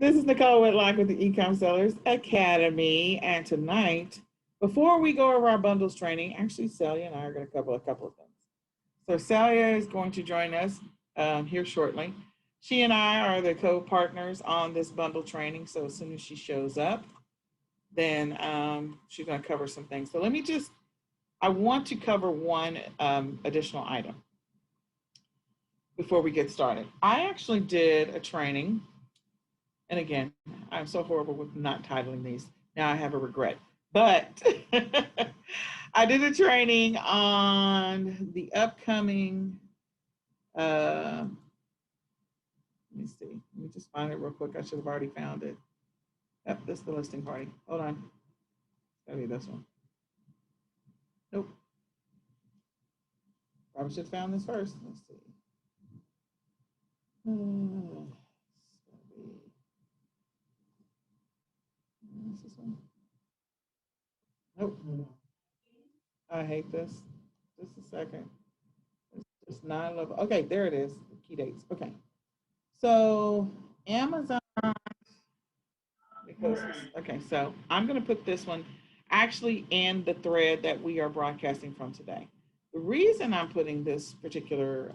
This is Nicole Whitlock with the eCom Sellers Academy. And tonight, before we go over our bundles training, actually, Celia and I are going to cover a couple of things. So Celia is going to join us here shortly. She and I are the co-partners on this bundle training. So as soon as she shows up, then she's going to cover some things. So I want to cover one additional item before we get started. I actually did a training. And again, I'm so horrible with not titling these. Now I have a regret. But I did a training on the upcoming, let me see. Let me just find it real quick. I should have already found it. Yep, this is the listing party. Hold on. It's gotta be this one. Nope. Probably should have found this first. Let's see. Is this one? Nope. I hate this. Just a second. It's just 9/11. Okay, there it is. Key dates. Okay. So Amazon, so I'm going to put this one actually in the thread that we are broadcasting from today. The reason I'm putting this particular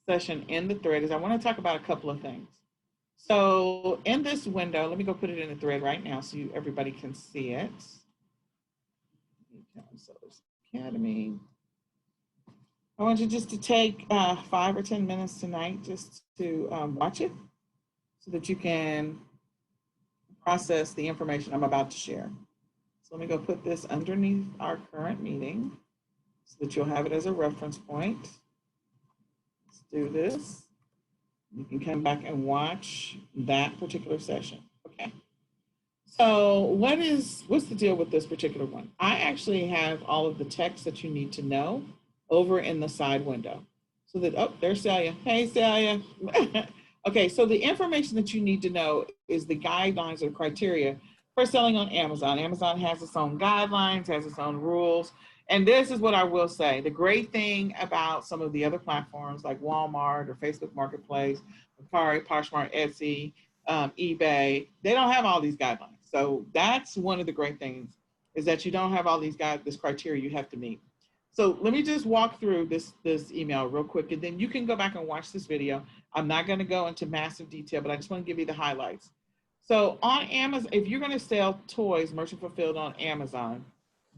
session in the thread is I want to talk about a couple of things. So in this window, let me go put it in the thread right now so everybody can see it. Academy. I want you just to take 5 or 10 minutes tonight just to watch it so that you can process the information I'm about to share. So let me go put this underneath our current meeting so that you'll have it as a reference point. Let's do this. You can come back and watch that particular session. Okay. So what's the deal with this particular one? I actually have all of the text that you need to know over in the side window. So that, oh, there's Celia. Hey, Celia. Okay, so the information that you need to know is the guidelines or criteria for selling on Amazon. Amazon has its own guidelines, has its own rules. And this is what I will say. The great thing about some of the other platforms like Walmart or Facebook Marketplace, Mercari, Poshmark, Etsy, eBay, they don't have all these guidelines. So that's one of the great things is that you don't have all these this criteria you have to meet. So let me just walk through this email real quick, and then you can go back and watch this video. I'm not going to go into massive detail, but I just want to give you the highlights. So on Amazon, if you're going to sell toys, merchant fulfilled on Amazon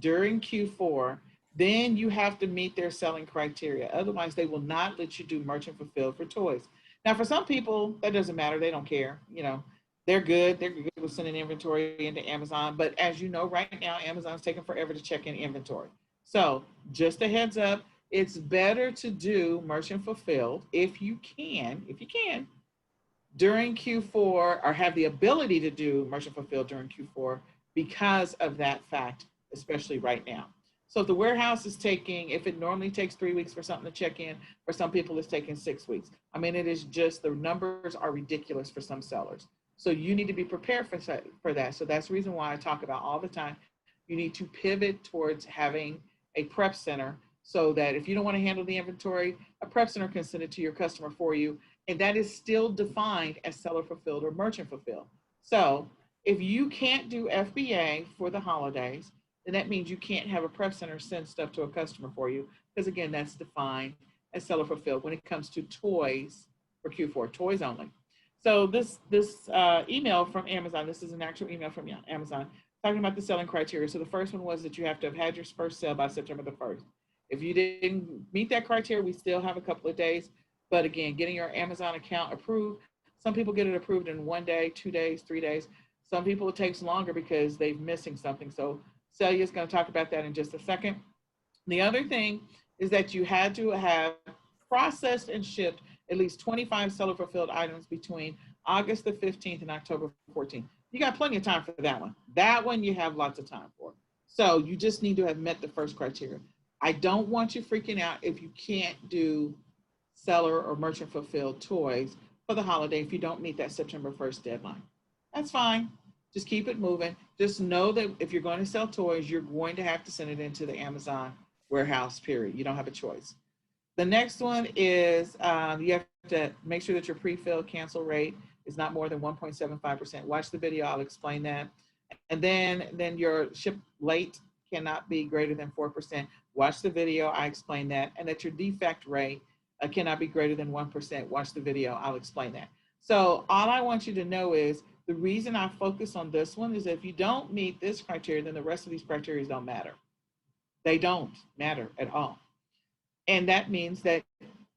during Q4, then you have to meet their selling criteria. Otherwise, they will not let you do merchant fulfilled for toys. Now, for some people, that doesn't matter. They don't care. You know, they're good. They're good with sending inventory into Amazon. But as you know, right now, Amazon's taking forever to check in inventory. So just a heads up, it's better to do merchant fulfilled if you can, during Q4 or have the ability to do merchant fulfilled during Q4 because of that fact, especially right now. So if the warehouse is taking, if it normally takes 3 weeks for something to check in, for some people it's taking 6 weeks. I mean, it is just, the numbers are ridiculous for some sellers. So you need to be prepared for that. So that's the reason why I talk about all the time. You need to pivot towards having a prep center so that if you don't want to handle the inventory, a prep center can send it to your customer for you. And that is still defined as seller fulfilled or merchant fulfilled. So if you can't do FBA for the holidays, then that means you can't have a prep center send stuff to a customer for you. Because again, that's defined as seller fulfilled when it comes to toys for Q4, toys only. So this email from Amazon, this is an actual email from Amazon, talking about the selling criteria. So the first one was that you have to have had your first sale by September the 1st. If you didn't meet that criteria, we still have a couple of days. But again, getting your Amazon account approved, some people get it approved in 1 day, 2 days, 3 days. Some people it takes longer because they're missing something. So Celia is going to talk about that in just a second. The other thing is that you had to have processed and shipped at least 25 seller fulfilled items between August the 15th and October 14th. You got plenty of time for that one. That one you have lots of time for. So you just need to have met the first criteria. I don't want you freaking out if you can't do seller or merchant fulfilled toys for the holiday if you don't meet that September 1st deadline. That's fine. Just keep it moving. Just know that if you're going to sell toys, you're going to have to send it into the Amazon warehouse, period. You don't have a choice. The next one is you have to make sure that your pre-filled cancel rate is not more than 1.75%. Watch the video, I'll explain that. And then your ship late cannot be greater than 4%. Watch the video, I explain that. And that your defect rate cannot be greater than 1%. Watch the video, I'll explain that. So all I want you to know is the reason I focus on this one is if you don't meet this criteria, then the rest of these criteria don't matter. They don't matter at all. And that means that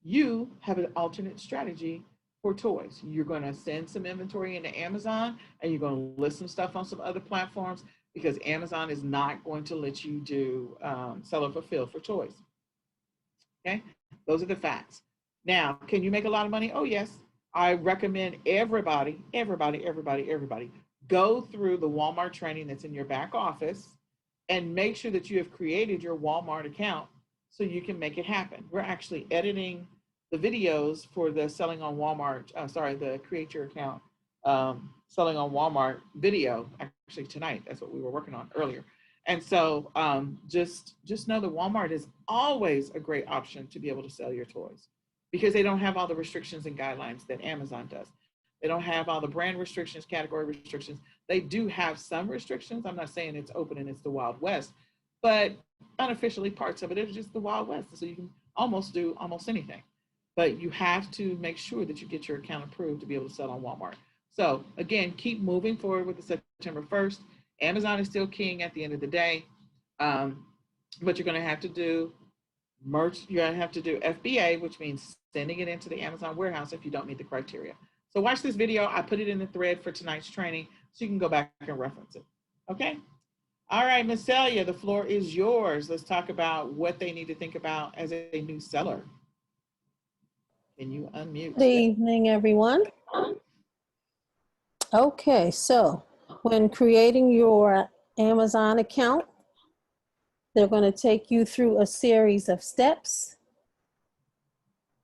you have an alternate strategy for toys. You're going to send some inventory into Amazon and you're going to list some stuff on some other platforms because Amazon is not going to let you do seller fulfill for toys. Okay, those are the facts. Now, can you make a lot of money? Oh, yes. I recommend everybody go through the Walmart training that's in your back office and make sure that you have created your Walmart account so you can make it happen. We're actually editing the videos for the selling on Walmart, the create your account selling on Walmart video actually tonight. That's what we were working on earlier. And so just know that Walmart is always a great option to be able to sell your toys because they don't have all the restrictions and guidelines that Amazon does. They don't have all the brand restrictions, category restrictions. They do have some restrictions. I'm not saying it's open and it's the Wild West, but unofficially parts of it is just the Wild West. So you can almost do almost anything. But you have to make sure that you get your account approved to be able to sell on Walmart. So again, keep moving forward with the September 1st. Amazon is still king at the end of the day. But you're going to have to do merch. You're going to have to do FBA, which means sending it into the Amazon warehouse if you don't meet the criteria. So watch this video. I put it in the thread for tonight's training so you can go back and reference it. Okay. All right, Ms. Celia, the floor is yours. Let's talk about what they need to think about as a new seller. Can you unmute? Good evening, everyone. Okay, so when creating your Amazon account, they're going to take you through a series of steps.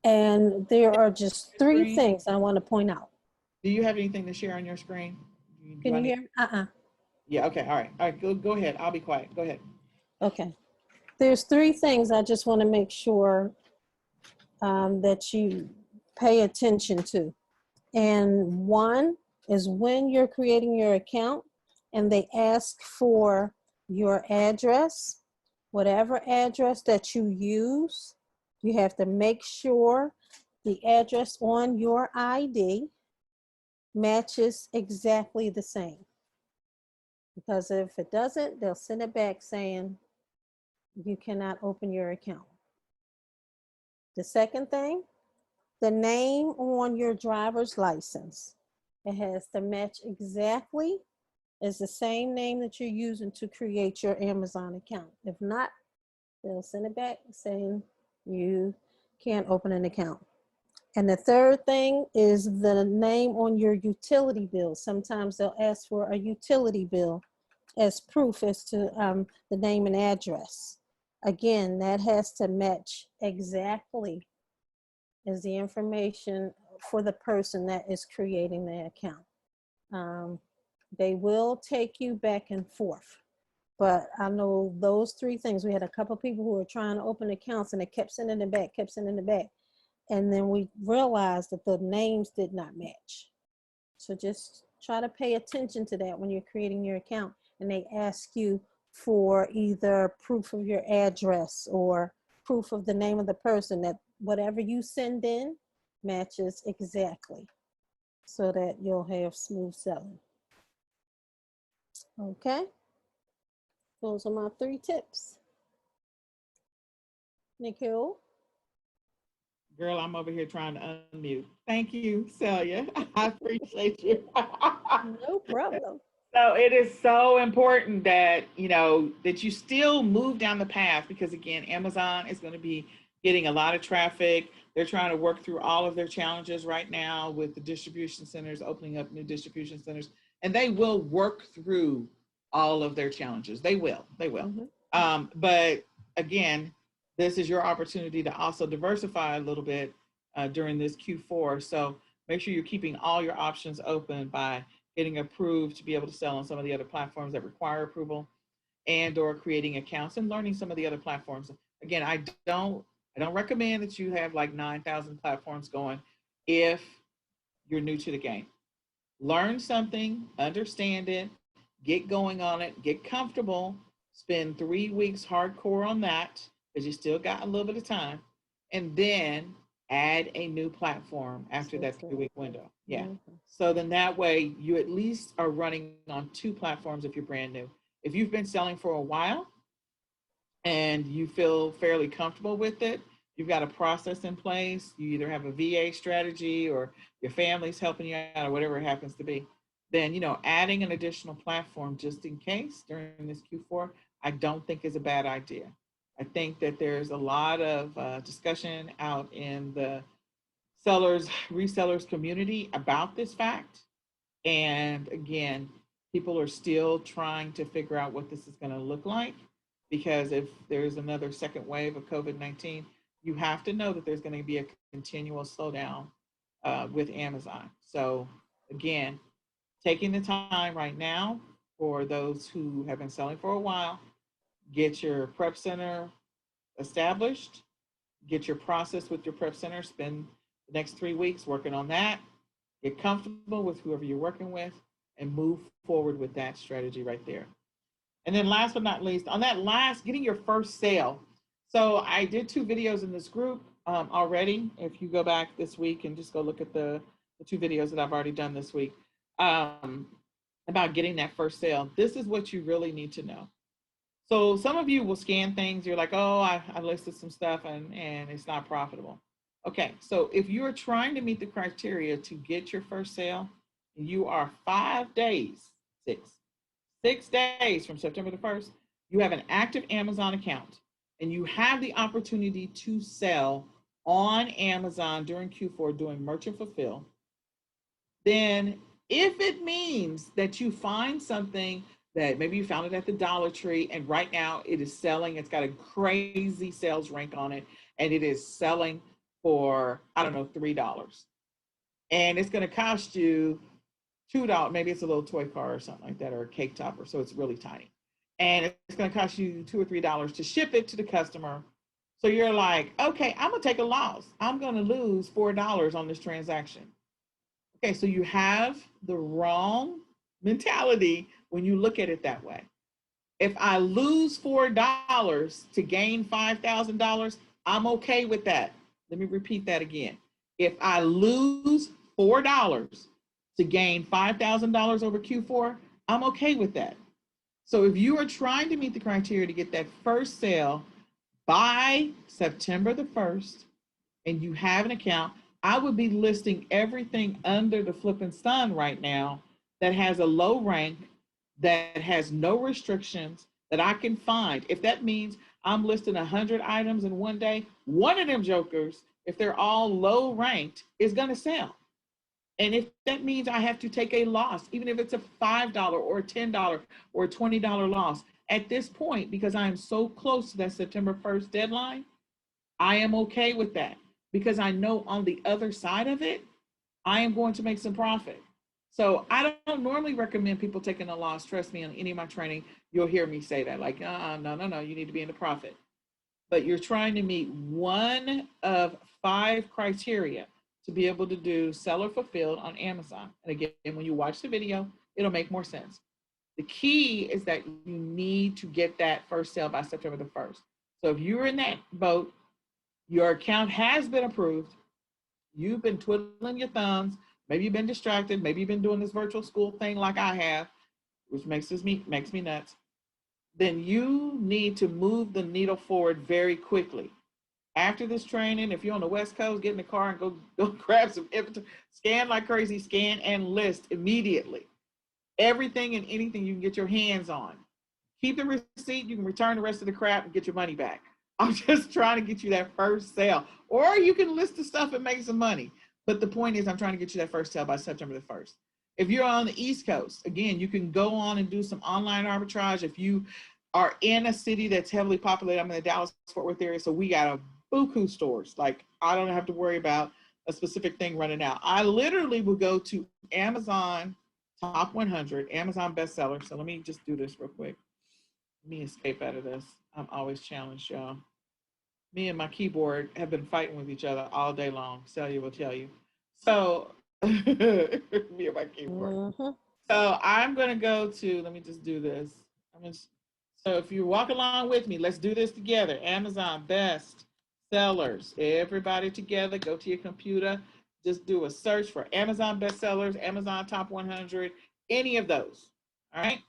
And there are just three things I want to point out. Do you have anything to share on your screen? Can you hear? Yeah, okay, all right, go ahead. I'll be quiet. Go ahead. Okay. There's three things I just want to make sure that you pay attention to. And one is when you're creating your account and they ask for your address, whatever address that you use, you have to make sure the address on your ID matches exactly the same. Because if it doesn't, they'll send it back saying you cannot open your account. The second thing, the name on your driver's license, it has to match exactly as the same name that you're using to create your Amazon account. If not, they'll send it back saying you can't open an account. And the third thing is the name on your utility bill. Sometimes they'll ask for a utility bill as proof as to the name and address. Again, that has to match exactly as the information for the person that is creating the account. They will take you back and forth. But I know those three things. We had a couple people who were trying to open accounts and they kept sending it back, And then we realized that the names did not match. So just try to pay attention to that when you're creating your account and they ask you for either proof of your address or proof of the name of the person, that whatever you send in matches exactly so that you'll have smooth selling. Okay. Those are my three tips. Nikhil? Girl, I'm over here trying to unmute. Thank you, Celia. I appreciate you. No problem. So it is so important that, that you still move down the path because, again, Amazon is going to be getting a lot of traffic. They're trying to work through all of their challenges right now with the distribution centers, opening up new distribution centers, and they will work through all of their challenges. They will. Mm-hmm. But again, this is your opportunity to also diversify a little bit during this Q4. So make sure you're keeping all your options open by getting approved to be able to sell on some of the other platforms that require approval, and or creating accounts and learning some of the other platforms. Again, I don't recommend that you have like 9,000 platforms going if you're new to the game. Learn something, understand it, get going on it, get comfortable, spend 3 weeks hardcore on that because you still got a little bit of time, and then add a new platform after that 3 week window. Yeah. Mhm. So then that way you at least are running on 2 platforms if you're brand new. If you've been selling for a while and you feel fairly comfortable with it, you've got a process in place, you either have a VA strategy or your family's helping you out or whatever it happens to be, then adding an additional platform just in case during this Q4, I don't think is a bad idea. I think that there's a lot of discussion out in the sellers, resellers community about this fact. And again, people are still trying to figure out what this is going to look like because if there's another second wave of COVID-19, you have to know that there's going to be a continual slowdown with Amazon. So, again, taking the time right now for those who have been selling for a while, get your prep center established, get your process with your prep center, spend the next 3 weeks working on that, get comfortable with whoever you're working with, and move forward with that strategy right there. And then last but not least, on that last, getting your first sale. So I did 2 videos in this group already. If you go back this week and just go look at the 2 videos that I've already done this week um, about getting that first sale, this is what you really need to know. So some of you will scan things. You're like, oh, I listed some stuff and it's not profitable. Okay, so if you're trying to meet the criteria to get your first sale, you are 5 days, six days from September the 1st, you have an active Amazon account and you have the opportunity to sell on Amazon during Q4 doing merchant fulfill, then if it means that you find something that maybe you found it at the Dollar Tree and right now it is selling, it's got a crazy sales rank on it, and it is selling for, I don't know, $3. And it's going to cost you $2. Maybe it's a little toy car or something like that, or a cake topper. So it's really tiny. And it's going to cost you $2 or $3 to ship it to the customer. So you're like, okay, I'm going to take a loss. I'm going to lose $4 on this transaction. Okay, so you have the wrong mentality when you look at it that way. If I lose $4 to gain $5,000, I'm okay with that. Let me repeat that again. If I lose $4 to gain $5,000 over Q4, I'm okay with that. So if you are trying to meet the criteria to get that first sale by September the 1st and you have an account, I would be listing everything under the flipping sun right now that has a low rank, that has no restrictions that I can find. If that means I'm listing 100 items in one day, one of them jokers, if they're all low ranked, is going to sell. And if that means I have to take a loss, even if it's a $5 or a $10 or a $20 loss, at this point, because I am so close to that September 1st deadline, I am okay with that because I know on the other side of it, I am going to make some profit. So I don't normally recommend people taking a loss. Trust me, on any of my training, you'll hear me say that, like, no, you need to be in the profit. But you're trying to meet one of 5 criteria to be able to do seller fulfilled on Amazon. And again, when you watch the video, it'll make more sense. The key is that you need to get that first sale by September the 1st. So if you're in that boat, your account has been approved, you've been twiddling your thumbs, maybe you've been distracted, maybe you've been doing this virtual school thing like I have, which makes me nuts, then you need to move the needle forward very quickly. After this training, if you're on the West Coast, get in the car and go grab some inventory, scan like crazy, scan and list immediately. Everything and anything you can get your hands on. Keep the receipt, you can return the rest of the crap and get your money back. I'm just trying to get you that first sale. Or you can list the stuff and make some money. But the point is, I'm trying to get you that first sale by September the 1st. If you're on the East Coast, again, you can go on and do some online arbitrage. If you are in a city that's heavily populated, I'm in the Dallas-Fort Worth area, so we got a buku stores. Like, I don't have to worry about a specific thing running out. I literally will go to Amazon Top 100, Amazon bestseller. So let me just do this real quick. Let me escape out of this. I'm always challenged, y'all. Me and my keyboard have been fighting with each other all day long. Celia will tell you. So Me and my keyboard. Mm-hmm. So I'm going to go to, let me just do this. So if you walk along with me, let's do this together. Amazon best sellers. Everybody together, go to your computer. Just do a search for Amazon bestsellers, Amazon top 100, any of those. All right.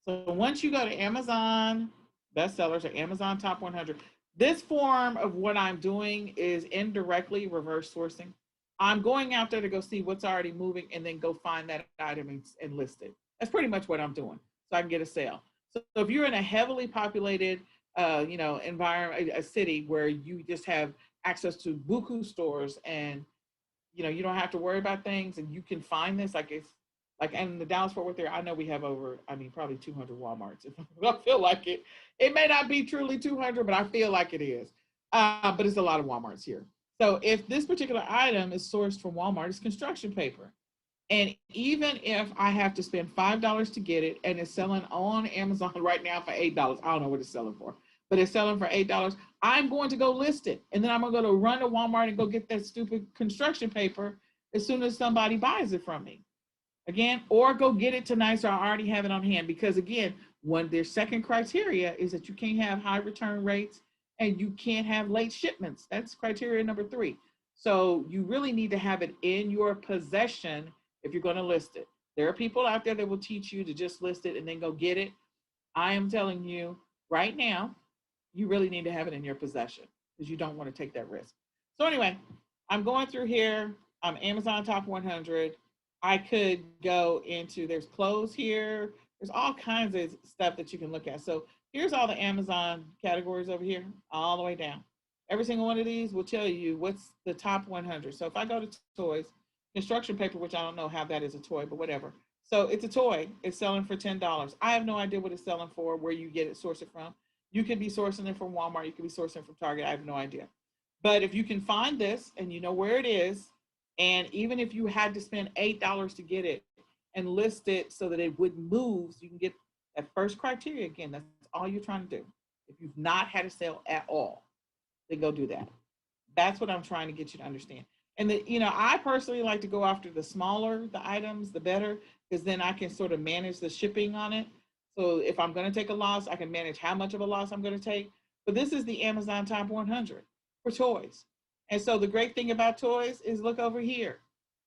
So once you go to Amazon bestsellers or Amazon top 100, this form of what I'm doing is indirectly reverse sourcing. I'm going out there to go see what's already moving and then go find that item and list it. That's pretty much what I'm doing, so I can get a sale. So if you're in a heavily populated, environment, a city where you just have access to buku stores and you don't have to worry about things and you can find this, like it's like in the Dallas Fort Worth area, I know we have over, I mean, probably 200 Walmarts. If I feel like it, it may not be truly 200, but I feel like it is. But it's a lot of Walmarts here. So if this particular item is sourced from Walmart, it's construction paper. And even if I have to spend $5 to get it and it's selling on Amazon right now for $8, I don't know what it's selling for, but it's selling for $8, I'm going to go list it. And then I'm going to go to run to Walmart and go get that stupid construction paper as soon as somebody buys it from me. Again, or go get it tonight so I already have it on hand. Because again, one their second criteria is that you can't have high return rates and you can't have late shipments. That's criteria number 3. So you really need to have it in your possession if you're going to list it. There are people out there that will teach you to just list it and then go get it. I am telling you right now, you really need to have it in your possession because you don't want to take that risk. So anyway, I'm going through here. I'm Amazon top 100. I could go into, there's clothes here. There's all kinds of stuff that you can look at. So here's all the Amazon categories over here, all the way down. Every single one of these will tell you what's the top 100. So if I go to toys, construction paper, which I don't know how that is a toy, but whatever. So it's a toy. It's selling for $10. I have no idea what it's selling for, where you get it, source it from. You could be sourcing it from Walmart. You could be sourcing it from Target. I have no idea. But if you can find this and you know where it is, and even if you had to spend $8 to get it and list it so that it would move, so you can get that first criteria again, that's all you're trying to do. If you've not had a sale at all, then go do that. That's what I'm trying to get you to understand. And I personally like to go after the smaller the items, the better, because then I can sort of manage the shipping on it. So if I'm going to take a loss, I can manage how much of a loss I'm going to take. But this is the Amazon Top 100 for toys. And so the great thing about toys is look over here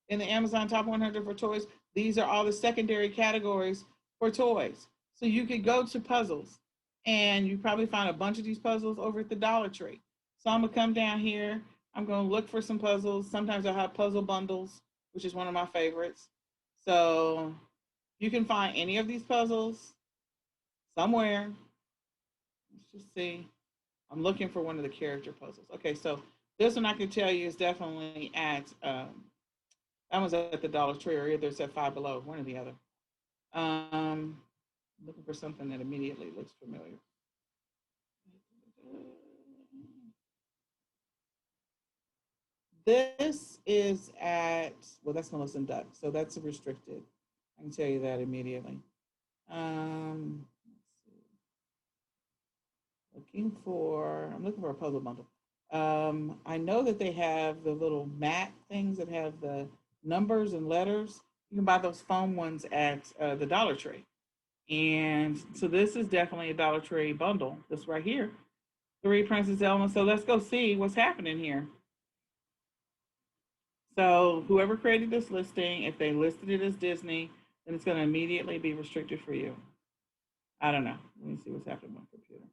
in the Amazon Top 100 for toys. These are all the secondary categories for toys. So you could go to puzzles and you probably find a bunch of these puzzles over at the Dollar Tree. So I'm going to come down here. I'm going to look for some puzzles. Sometimes I have puzzle bundles, which is one of my favorites. So you can find any of these puzzles somewhere. Let's just see. I'm looking for one of the character puzzles. Okay, so this one I can tell you is definitely at, that was at the Dollar Tree or either it's at Five Below, one or the other. Looking for something that immediately looks familiar. This is at, well, that's Melissa and Duck, so that's restricted. I can tell you that immediately. I'm looking for a puzzle bundle. I know that they have the little mat things that have the numbers and letters. You can buy those foam ones at the Dollar Tree. And so this is definitely a Dollar Tree bundle. This right here, 3 Princess Elements. So let's go see what's happening here. So whoever created this listing, if they listed it as Disney, then it's going to immediately be restricted for you. I don't know. Let me see what's happening with my computer.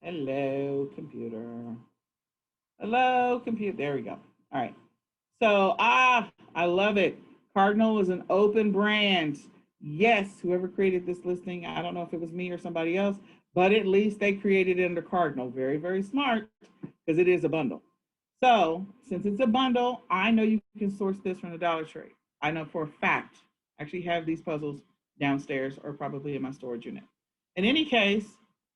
Hello, computer. Hello, computer. There we go. All right. So, I love it. Cardinal is an open brand. Yes, whoever created this listing, I don't know if it was me or somebody else, but at least they created it under Cardinal. Very, very smart because it is a bundle. So, since it's a bundle, I know you can source this from the Dollar Tree. I know for a fact. I actually have these puzzles downstairs or probably in my storage unit. In any case,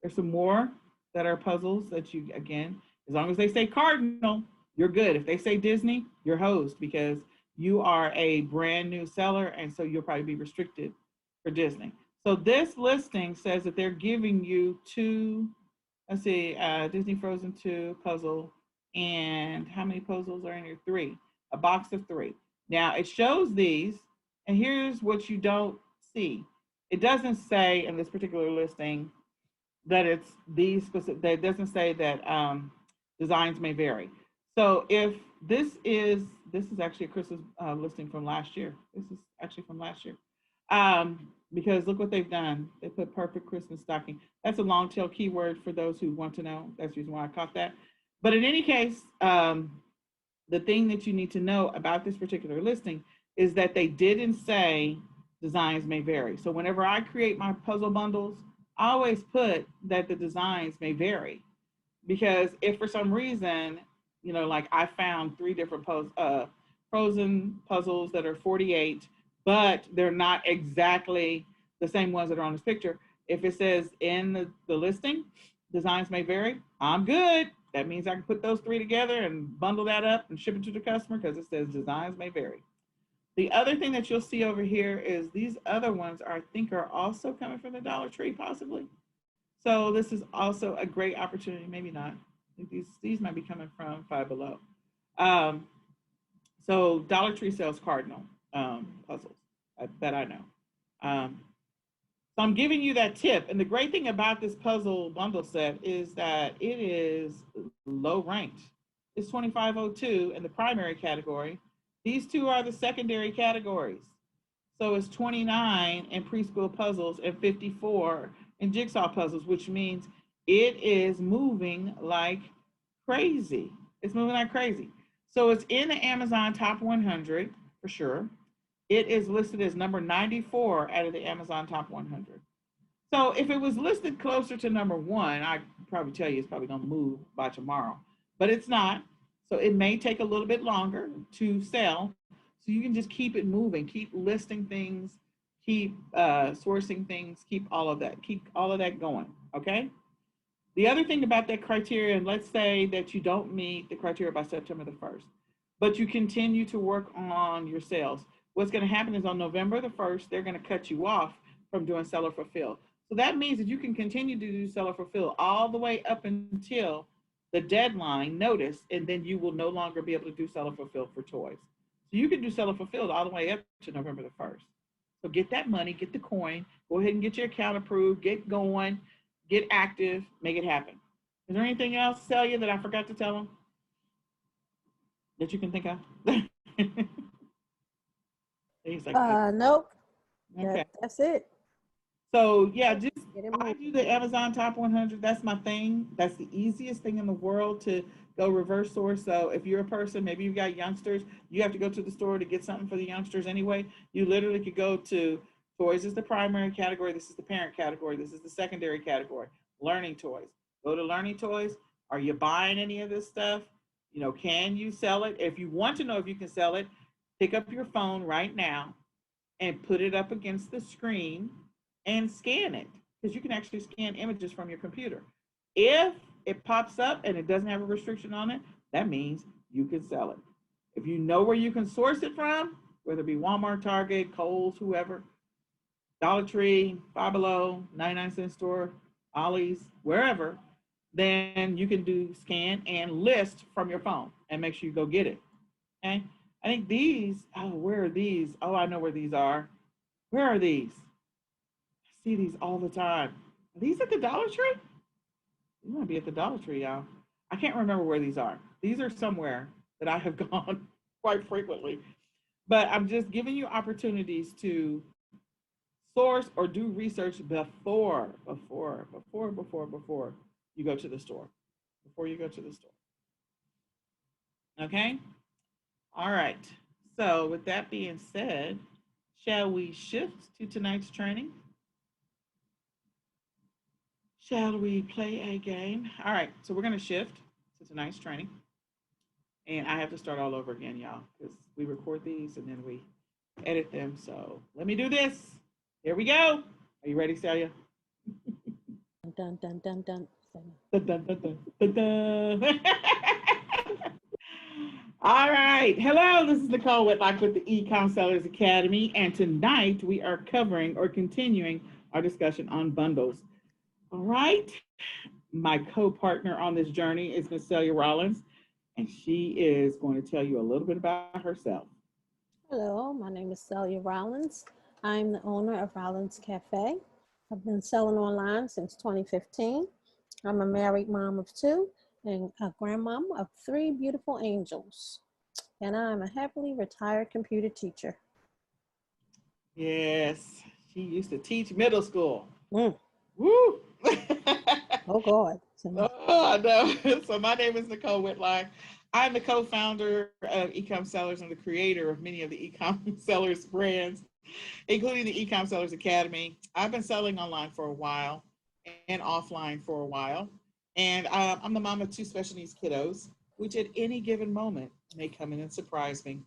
there's some more that are puzzles that you, again, as long as they say Cardinal, you're good. If they say Disney, you're hosed because you are a brand new seller, and so you'll probably be restricted for Disney. So this listing says that they're giving you 2, let's see, Disney Frozen 2 puzzle, and how many puzzles are in here? 3. a box of 3. Now it shows these, and here's what you don't see. It doesn't say in this particular listing that it's these specific, that it doesn't say that designs may vary. So if this is actually a Christmas listing from last year. This is actually from last year. Because look what they've done. They put perfect Christmas stocking. That's a long tail keyword for those who want to know. That's the reason why I caught that. But in any case, the thing that you need to know about this particular listing is that they didn't say designs may vary. So whenever I create my puzzle bundles, I always put that the designs may vary, because if for some reason, you know, like I found 3 different frozen puzzles that are 48, but they're not exactly the same ones that are on this picture. If it says in the listing, designs may vary, I'm good. That means I can put those 3 together and bundle that up and ship it to the customer because it says designs may vary. The other thing that you'll see over here is these other ones I think are also coming from the Dollar Tree, possibly. So this is also a great opportunity. Maybe not. I think these might be coming from Five Below. So Dollar Tree sells cardinal puzzles. That I know. So I'm giving you that tip. And the great thing about this puzzle bundle set is that it is low ranked. It's 2502 in the primary category. These 2 are the secondary categories. So it's 29 in preschool puzzles and 54 in jigsaw puzzles, which means it is moving like crazy. It's moving like crazy. So it's in the Amazon top 100 for sure. It is listed as number 94 out of the Amazon top 100. So if it was listed closer to number 1, I'd probably tell you it's probably going to move by tomorrow, but it's not. So it may take a little bit longer to sell. So you can just keep it moving, keep listing things, keep sourcing things, keep all of that going, okay? The other thing about that criteria, and let's say that you don't meet the criteria by September the 1st, but you continue to work on your sales. What's going to happen is on November the 1st, they're going to cut you off from doing seller fulfill. So that means that you can continue to do seller fulfill all the way up until the deadline notice, and then you will no longer be able to do seller fulfill for toys. So you can do seller fulfilled all the way up to November the 1st. So get that money, get the coin, go ahead and get your account approved, get going, get active, make it happen. Is there anything else, Celia, that I forgot to tell them that you can think of? He's like, Nope. okay. That's it. So yeah, just Get it I moving. do the Amazon top 100. That's my thing. That's the easiest thing in the world to go reverse source. So if you're a person, maybe you've got youngsters, you have to go to the store to get something for the youngsters anyway. You literally could go to toys is the primary category. This is the parent category. This is the secondary category. Learning toys. Go to learning toys. Are you buying any of this stuff? You know, can you sell it? If you want to know if you can sell it, pick up your phone right now and put it up against the screen and scan it, because you can actually scan images from your computer. If it pops up and it doesn't have a restriction on it, that means you can sell it. If you know where you can source it from, whether it be Walmart, Target, Kohl's, whoever, Dollar Tree, Five Below, 99-cent store, Ollie's, wherever, then you can do scan and list from your phone and make sure you go get it. Okay. I think these, where are these? Oh, I know where these are. Where are these? I see these all the time. Are these at the Dollar Tree? You might be at the Dollar Tree, y'all. I can't remember where these are. These are somewhere that I have gone quite frequently. But I'm just giving you opportunities to source or do research before you go to the store. Before you go to the store. Okay? All right. So with that being said, shall we shift to tonight's training? Shall we play a game? All right, so we're going to shift to tonight's training. And I have to start all over again, y'all, because we record these and then we edit them. So let me do this. Here we go. Are you ready, Celia? Dun, dun, dun, dun. Dun, dun, dun, dun, dun, dun. All right. Hello, this is Nicole Whitlock with the eCom Sellers Academy. And tonight we are covering or continuing our discussion on bundles. All right. My co-partner on this journey is Miss Celia Rollins. and she is going to tell you a little bit about herself. Hello, my name is Celia Rollins. I'm the owner of Rollins Cafe. I've been selling online since 2015. I'm a married mom of two and a grandmom of three beautiful angels. And I'm a happily retired computer teacher. Yes, she used to teach middle school. Mm. Woo! Oh, God. Oh, I know. So my name is Nicole Whitlock. I'm the co-founder of eCom Sellers and the creator of many of the eCom Sellers brands, including the eCom Sellers Academy. I've been selling online for a while and offline for a while. And I'm the mom of two special needs kiddos, which at any given moment may come in and surprise me.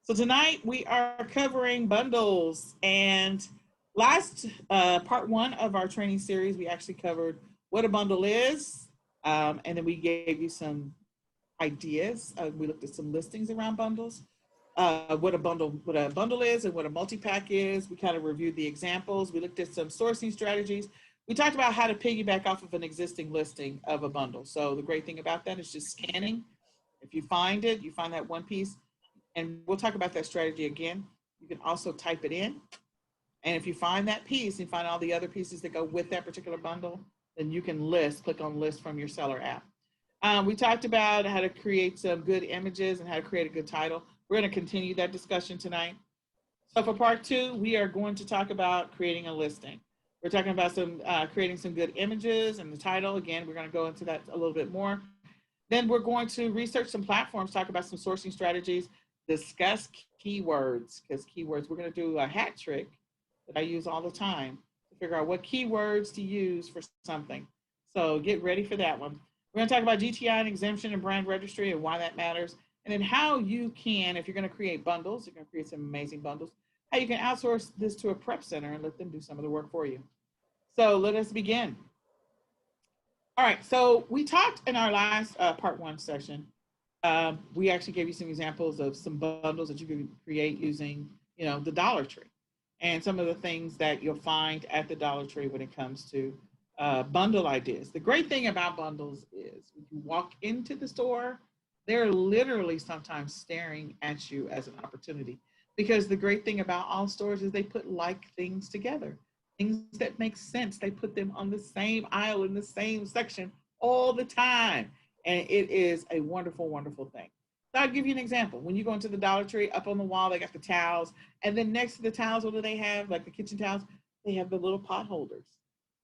So tonight we are covering bundles. And last part one of our training series, we actually covered what a bundle is. And then we gave you some ideas. We looked at some listings around bundles, what a bundle is and what a multi-pack is. We kind of reviewed the examples. We looked at some sourcing strategies. We talked about how to piggyback off of an existing listing of a bundle. So the great thing about that is just scanning. If you find it, you find that one piece, and we'll talk about that strategy again. You can also type it in. And if you find that piece and find all the other pieces that go with that particular bundle, then you can click on list from your seller app. We talked about how to create some good images and how to create a good title. We're going to continue that discussion tonight. So for part two, we are going to talk about creating a listing. We're talking about creating some good images and the title. Again, we're going to go into that a little bit more. Then we're going to research some platforms, talk about some sourcing strategies, discuss keywords, because keywords, we're going to do a hat trick that I use all the time to figure out what keywords to use for something. So get ready for that one. We're going to talk about GTI and exemption and brand registry and why that matters. And then how you can, if you're going to create bundles, you're going to create some amazing bundles, how you can outsource this to a prep center and let them do some of the work for you. So let us begin. All right, so we talked in our last part one session. We actually gave you some examples of some bundles that you can create using, the Dollar Tree, and some of the things that you'll find at the Dollar Tree when it comes to bundle ideas. The great thing about bundles is when you walk into the store, they're literally sometimes staring at you as an opportunity. Because the great thing about all stores is they put like things together. Things that make sense, they put them on the same aisle in the same section all the time. And it is a wonderful, wonderful thing. So I'll give you an example. When you go into the Dollar Tree, up on the wall, they got the towels. And then next to the towels, what do they have? Like the kitchen towels, they have the little pot holders.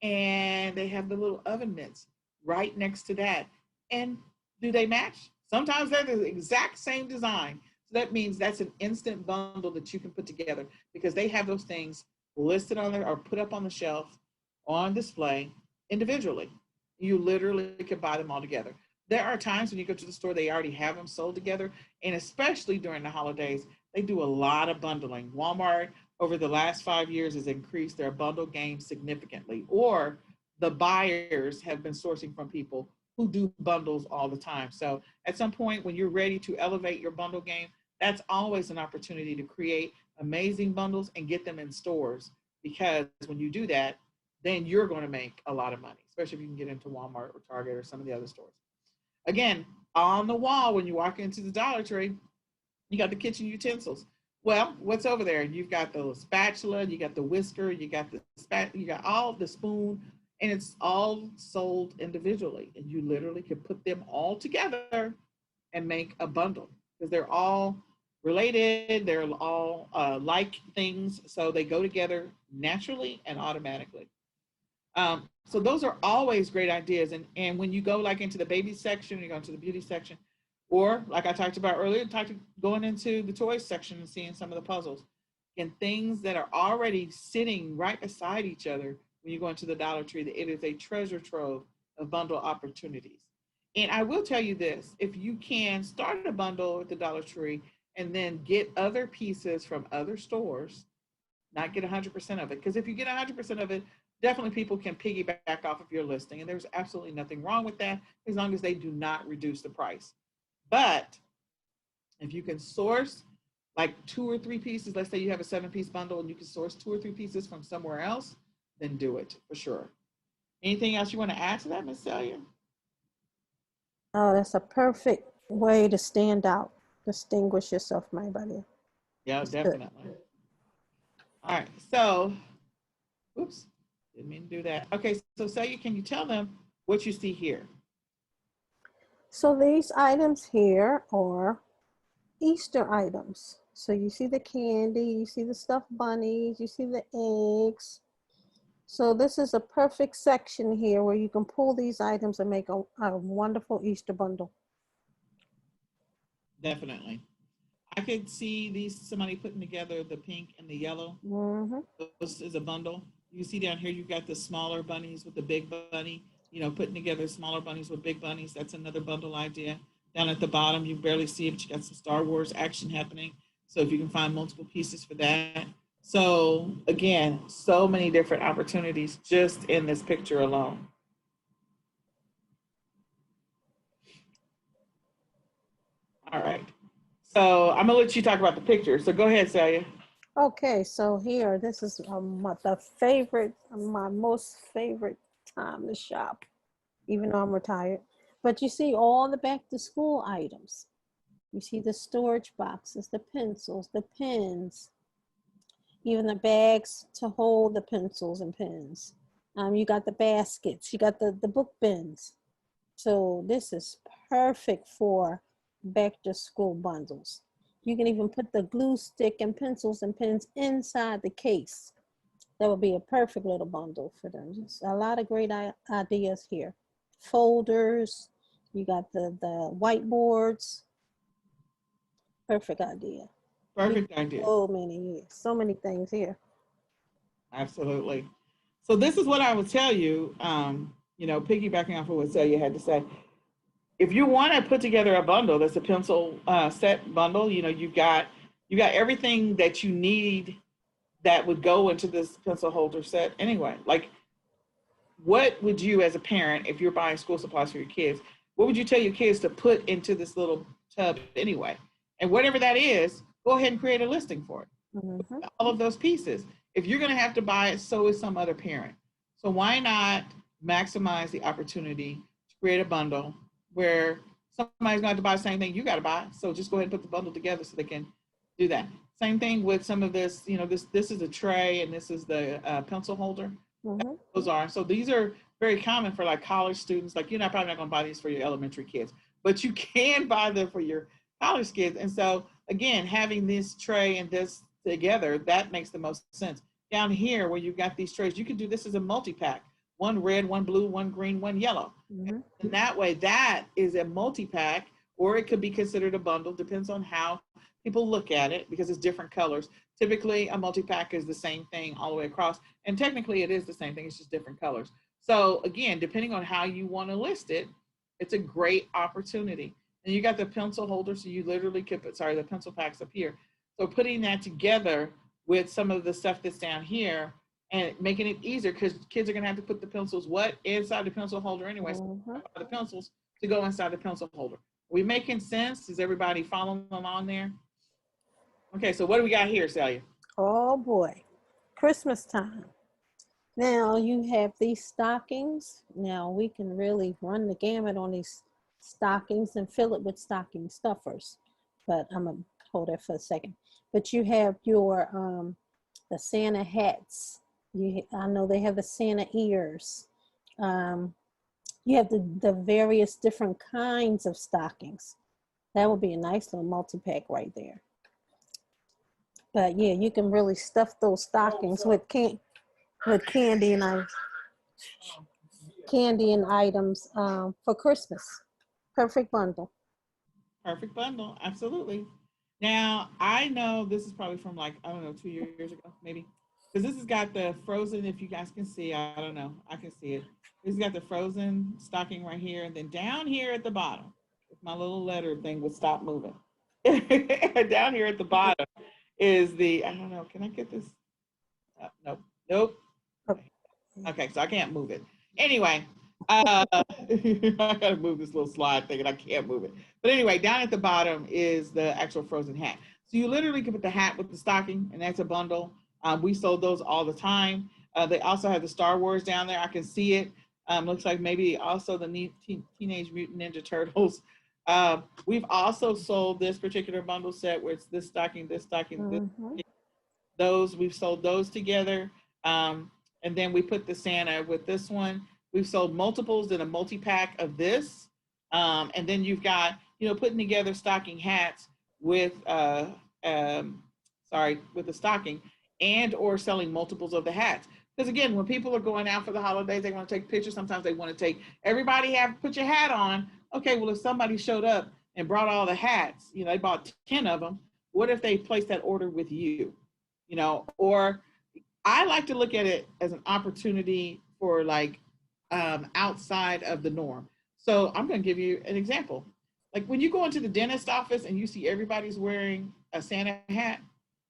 And they have the little oven mitts right next to that. And do they match? Sometimes they're the exact same design. So that means that's an instant bundle that you can put together because they have those things listed on there or put up on the shelf on display individually. You literally could buy them all together. There are times when you go to the store, they already have them sold together. And especially during the holidays, they do a lot of bundling. Walmart, over the last 5 years, has increased their bundle game significantly. Or the buyers have been sourcing from people who do bundles all the time. So at some point, when you're ready to elevate your bundle game, that's always an opportunity to create amazing bundles and get them in stores. Because when you do that, then you're going to make a lot of money, especially if you can get into Walmart or Target or some of the other stores. Again, on the wall, when you walk into the Dollar Tree, you got the kitchen utensils. Well, what's over there? You've got the spatula, you got the whisker, you got you got all the spoon, and it's all sold individually. And you literally can put them all together and make a bundle because they're all related. They're all like things, so they go together naturally and automatically. So those are always great ideas. And when you go like into the baby section, you go into the beauty section, or like I talked about earlier, going into the toys section and seeing some of the puzzles and things that are already sitting right beside each other. When you go into the Dollar Tree, it is a treasure trove of bundle opportunities. And I will tell you this, if you can start a bundle at the Dollar Tree and then get other pieces from other stores, not get 100% of it. Because if you get 100% of it, definitely people can piggyback off of your listing. And there's absolutely nothing wrong with that as long as they do not reduce the price. But if you can source like 2 or 3 pieces, let's say you have a 7-piece bundle and you can source 2 or 3 pieces from somewhere else, then do it for sure. Anything else you want to add to that, Miss Celia? Oh, that's a perfect way to stand out, distinguish yourself from everybody. Yeah, That's good. definitely. All right, so, oops, didn't mean to do that. Okay, so Celia, can you tell them what you see here? So these items here are Easter items. So you see the candy, you see the stuffed bunnies, you see the eggs. So this is a perfect section here where you can pull these items and make a wonderful Easter bundle. Definitely. I could see somebody putting together the pink and the yellow. Mm-hmm. This is a bundle. You can see down here, you've got the smaller bunnies with the big bunny, putting together smaller bunnies with big bunnies. That's another bundle idea. Down at the bottom, you barely see it, but you got some Star Wars action happening. So if you can find multiple pieces for that. So again, so many different opportunities just in this picture alone. All right. So I'm gonna let you talk about the picture. So go ahead, Celia. Okay, so here, this is my most favorite time to shop, even though I'm retired. But you see all the back to school items. You see the storage boxes, the pencils, the pens, even the bags to hold the pencils and pens. You got the baskets, you got the book bins. So this is perfect for back to school bundles. You can even put the glue stick and pencils and pens inside the case. That would be a perfect little bundle for them. Just a lot of great ideas here. Folders, you got the whiteboards. Perfect idea. Perfect idea. So many things here. Absolutely. So this is what I would tell you, piggybacking off of what Celia had to say. If you want to put together a bundle that's a pencil set bundle, you got everything that you need that would go into this pencil holder set anyway. Like, what would you, as a parent, if you're buying school supplies for your kids, what would you tell your kids to put into this little tub anyway? And whatever that is, go ahead and create a listing for it. Mm-hmm. All of those pieces. If you're going to have to buy it, so is some other parent. So why not maximize the opportunity to create a bundle where somebody's going to have to buy the same thing you got to buy? So just go ahead and put the bundle together so they can do that. Same thing with some of this. This is a tray and this is the pencil holder. Mm-hmm. Those are, so these are very common for like college students. Like, probably not going to buy these for your elementary kids, but you can buy them for your college kids. And so again, having this tray and this together, that makes the most sense. Down here where you've got these trays, you can do this as a multi-pack. One red, one blue, one green, one yellow. Mm-hmm. And that way, that is a multi-pack, or it could be considered a bundle, depends on how people look at it, because it's different colors. Typically, a multi-pack is the same thing all the way across, and technically it is the same thing, it's just different colors. So again, depending on how you want to list it, it's a great opportunity. And you got the pencil holder, so you literally could put, the pencil packs up here. So putting that together with some of the stuff that's down here and making it easier, because kids are going to have to put the pencils inside the pencil holder anyway. Mm-hmm. So the pencils to go inside the pencil holder. Are we making sense? Is everybody following along there? Okay, so what do we got here, Celia? Oh boy, Christmas time. Now you have these stockings. Now we can really run the gamut on these stockings and fill it with stocking stuffers. But I'm gonna hold that for a second. But you have your the Santa hats. I know they have the Santa ears. You have the various different kinds of stockings. That would be a nice little multi-pack right there. But yeah, you can really stuff those stockings with candy and items for Christmas. Perfect bundle. Perfect bundle, absolutely. Now, I know this is probably from like, I don't know, 2 years ago, maybe. Because this has got the frozen, if you guys can see, I don't know, I can see it. This has got the frozen stocking right here. And then down here at the bottom, if my little letter thing would stop moving. Down here at the bottom is the, I don't know, can I get this? Nope. Okay, so I can't move it. Anyway, I gotta move this little slide thing and I can't move it. But anyway, down at the bottom is the actual frozen hat. So you literally can put the hat with the stocking, and that's a bundle. We sold those all the time. They also have the Star Wars down there. I can see it. Looks like maybe also the Teenage Mutant Ninja Turtles We've also sold this particular bundle set where it's this stocking, this stocking, this, Mm-hmm. those. We've sold those together. And then we put the Santa with this one. We've sold multiples in a multi-pack of this. And then you've got, putting together stocking hats with, with the stocking and or selling multiples of the hats. Because again, when people are going out for the holidays, they want to take pictures. Sometimes they want to take, everybody have put your hat on. Okay, well, if somebody showed up and brought all the hats, they bought 10 of them. What if they placed that order with you? Or I like to look at it as an opportunity for like outside of the norm. So I'm going to give you an example. Like when you go into the dentist office and you see everybody's wearing a Santa hat,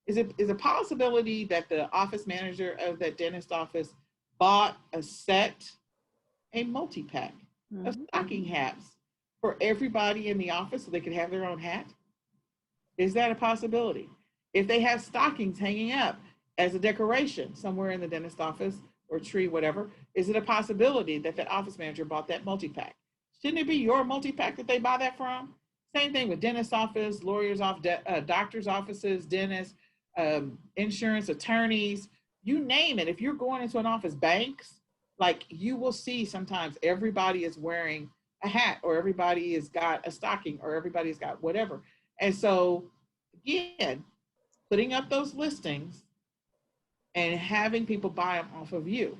is a possibility that the office manager of that dentist office bought a multi-pack of Mm-hmm. stocking hats for everybody in the office so they could have their own hat? Is that a possibility? If they have stockings hanging up as a decoration somewhere in the dentist office or tree, whatever, is it a possibility that that office manager bought that multi-pack? Shouldn't it be your multi-pack that they buy that from? Same thing with dentist office, lawyers office, doctors' offices, dentists, insurance, attorneys, you name it. If you're going into an office, banks, like you will see sometimes everybody is wearing a hat or everybody has got a stocking or everybody's got whatever. And so again, putting up those listings and having people buy them off of you.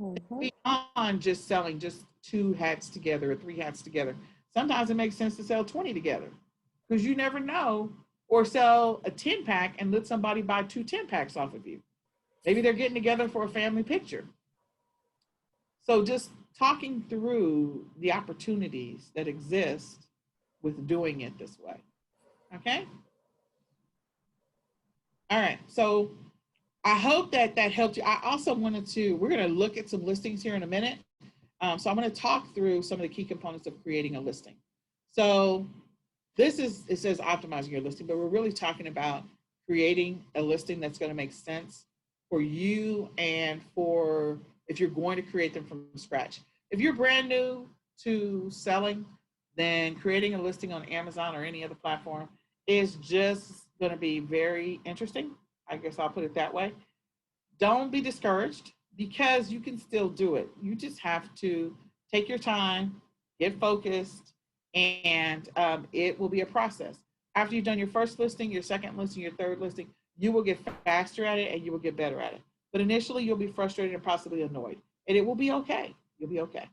Mm-hmm. Beyond just selling just 2 hats together or 3 hats together. Sometimes it makes sense to sell 20 together because you never know, or sell a 10 pack and let somebody buy 2 10 packs off of you. Maybe they're getting together for a family picture. So just talking through the opportunities that exist with doing it this way. Okay. All right. So I hope that that helped you. I also we're going to look at some listings here in a minute. So I'm going to talk through some of the key components of creating a listing. So it says optimizing your listing, but we're really talking about creating a listing that's going to make sense for you and for if you're going to create them from scratch. If you're brand new to selling, then creating a listing on Amazon or any other platform is just going to be very interesting. I guess I'll put it that way. Don't be discouraged because you can still do it. You just have to take your time, get focused, and it will be a process. After you've done your first listing, your second listing, your third listing, you will get faster at it and you will get better at it. But initially, you'll be frustrated and possibly annoyed, and it will be okay. You'll be okay.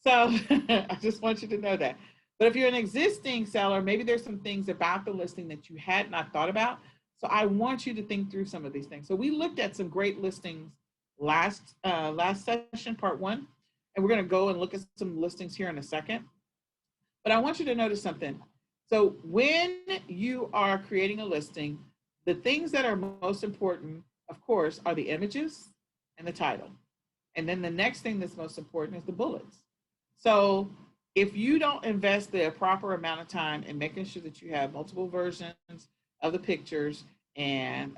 So I just want you to know that. But if you're an existing seller, maybe there's some things about the listing that you had not thought about. So I want you to think through some of these things. So we looked at some great listings last session, part 1, and we're going to go and look at some listings here in a second. But I want you to notice something. So when you are creating a listing, the things that are most important, of course, are the images and the title. And then the next thing that's most important is the bullets. So if you don't invest the proper amount of time in making sure that you have multiple versions of the pictures, and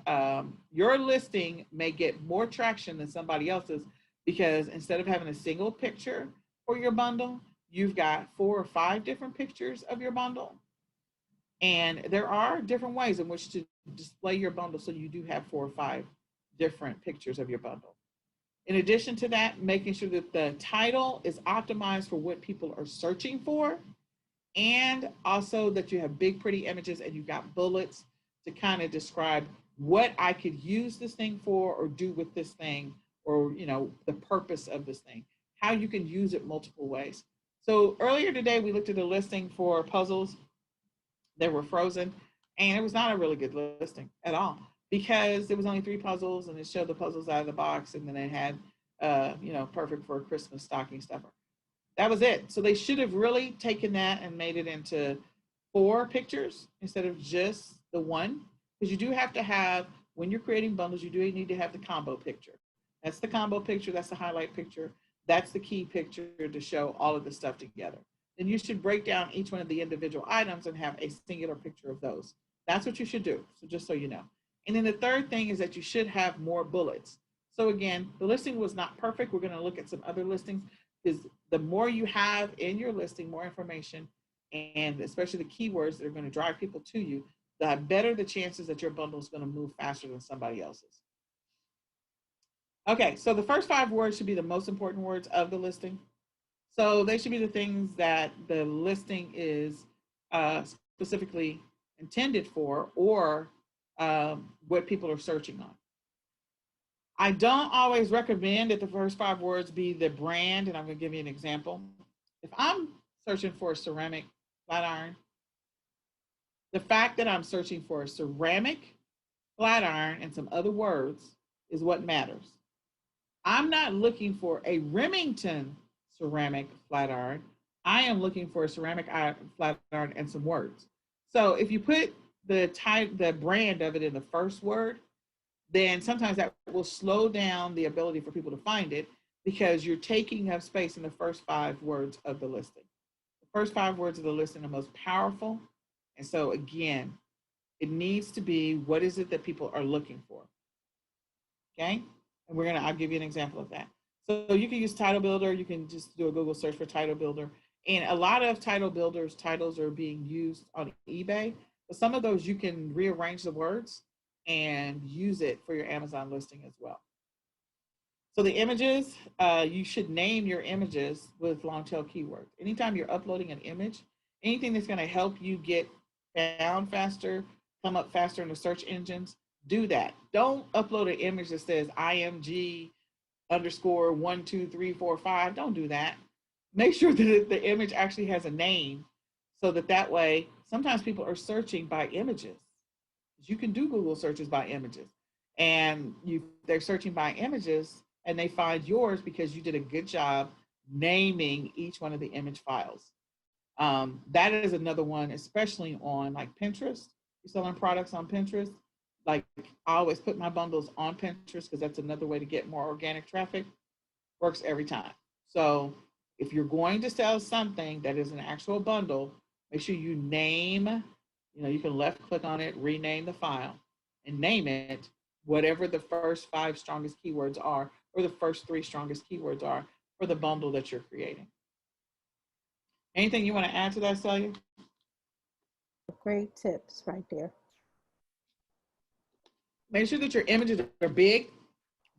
your listing may get more traction than somebody else's because instead of having a single picture for your bundle, you've got 4 or 5 different pictures of your bundle. And there are different ways in which to display your bundle so you do have 4 or 5 different pictures of your bundle. In addition to that, making sure that the title is optimized for what people are searching for, and also that you have big, pretty images and you've got bullets to kind of describe what I could use this thing for or do with this thing, or, the purpose of this thing, how you can use it multiple ways. So earlier today, we looked at a listing for puzzles that were frozen, and it was not a really good listing at all because there was only 3 puzzles and it showed the puzzles out of the box, and then it had, perfect for a Christmas stocking stuffer. That was it. So they should have really taken that and made it into 4 pictures instead of just the 1, because you do have to have, when you're creating bundles, you do need to have the combo picture. That's the combo picture. That's the highlight picture. That's the key picture to show all of the stuff together. Then you should break down each one of the individual items and have a singular picture of those. That's what you should do. So just so you know. And then the third thing is that you should have more bullets. So again, the listing was not perfect. We're going to look at some other listings, because the more you have in your listing, more information, and especially the keywords that are going to drive people to you, the better the chances that your bundle is going to move faster than somebody else's. Okay, so the first 5 words should be the most important words of the listing. So they should be the things that the listing is specifically intended for, or what people are searching on. I don't always recommend that the first 5 words be the brand, and I'm going to give you an example. If I'm searching for a ceramic flat iron, the fact that I'm searching for a ceramic flat iron and some other words is what matters. I'm not looking for a Remington ceramic flat iron. I am looking for a ceramic flat iron and some words. So if you put the brand of it in the first word, then sometimes that will slow down the ability for people to find it, because you're taking up space in the first 5 words of the listing. The first 5 words of the listing are most powerful. And so again, it needs to be, what is it that people are looking for? Okay. And I'll give you an example of that. So you can use Title Builder. You can just do a Google search for Title Builder. And a lot of title builders, titles are being used on eBay, but some of those you can rearrange the words and use it for your Amazon listing as well. So the images, you should name your images with long tail keywords. Anytime you're uploading an image, anything that's going to help you get found faster, come up faster in the search engines, do that. Don't upload an image that says IMG _ 1 2 3 4 5. Don't do that. Make sure that the image actually has a name, so that way, sometimes people are searching by images. You can do Google searches by images, and they're searching by images and they find yours because you did a good job naming each one of the image files. That is another one, especially on like Pinterest. You're selling products on Pinterest. Like, I always put my bundles on Pinterest because that's another way to get more organic traffic. Works every time. So if you're going to sell something that is an actual bundle, make sure you name, you can left click on it, rename the file, and name it whatever the first 5 strongest keywords are, or the first 3 strongest keywords are for the bundle that you're creating. Anything you want to add to that, Celia? Great tips right there. Make sure that your images are big.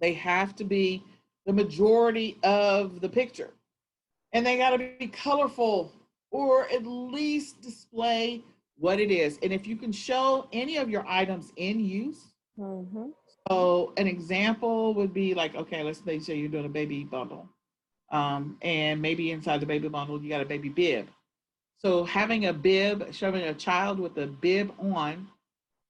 They have to be the majority of the picture. And they got to be colorful, or at least display what it is. And if you can show any of your items in use. Mm-hmm. So an example would be like, okay, let's say you're doing a baby bundle. And maybe inside the baby bundle, you got a baby bib. So having a bib, showing a child with a bib on,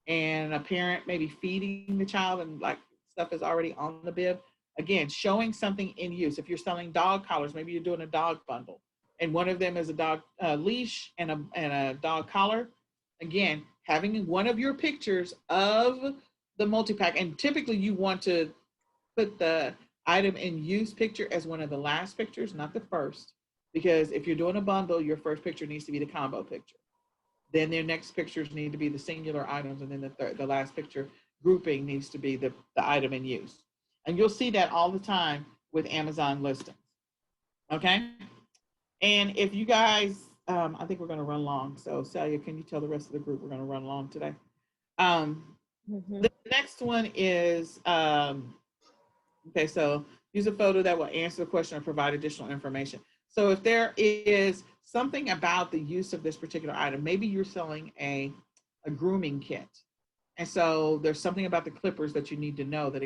and a parent maybe feeding the child, and like stuff is already on the bib. Again, showing something in use. If you're selling dog collars, maybe you're doing a dog bundle, and one of them is a dog leash and a dog collar. Again, having one of your pictures of the multi-pack, and typically you want to put the item in use picture as one of the last pictures, not the first, because if you're doing a bundle, your first picture needs to be the combo picture. Then their next pictures need to be the singular items, and then the last picture grouping needs to be the item in use. And you'll see that all the time with Amazon listings. Okay? And if you guys, I think we're going to run long. So Celia, can you tell the rest of the group we're going to run long today? The next one is, okay, so use a photo that will answer the question or provide additional information. So if there is something about the use of this particular item, maybe you're selling a grooming kit. And so there's something about the clippers that you need to know, that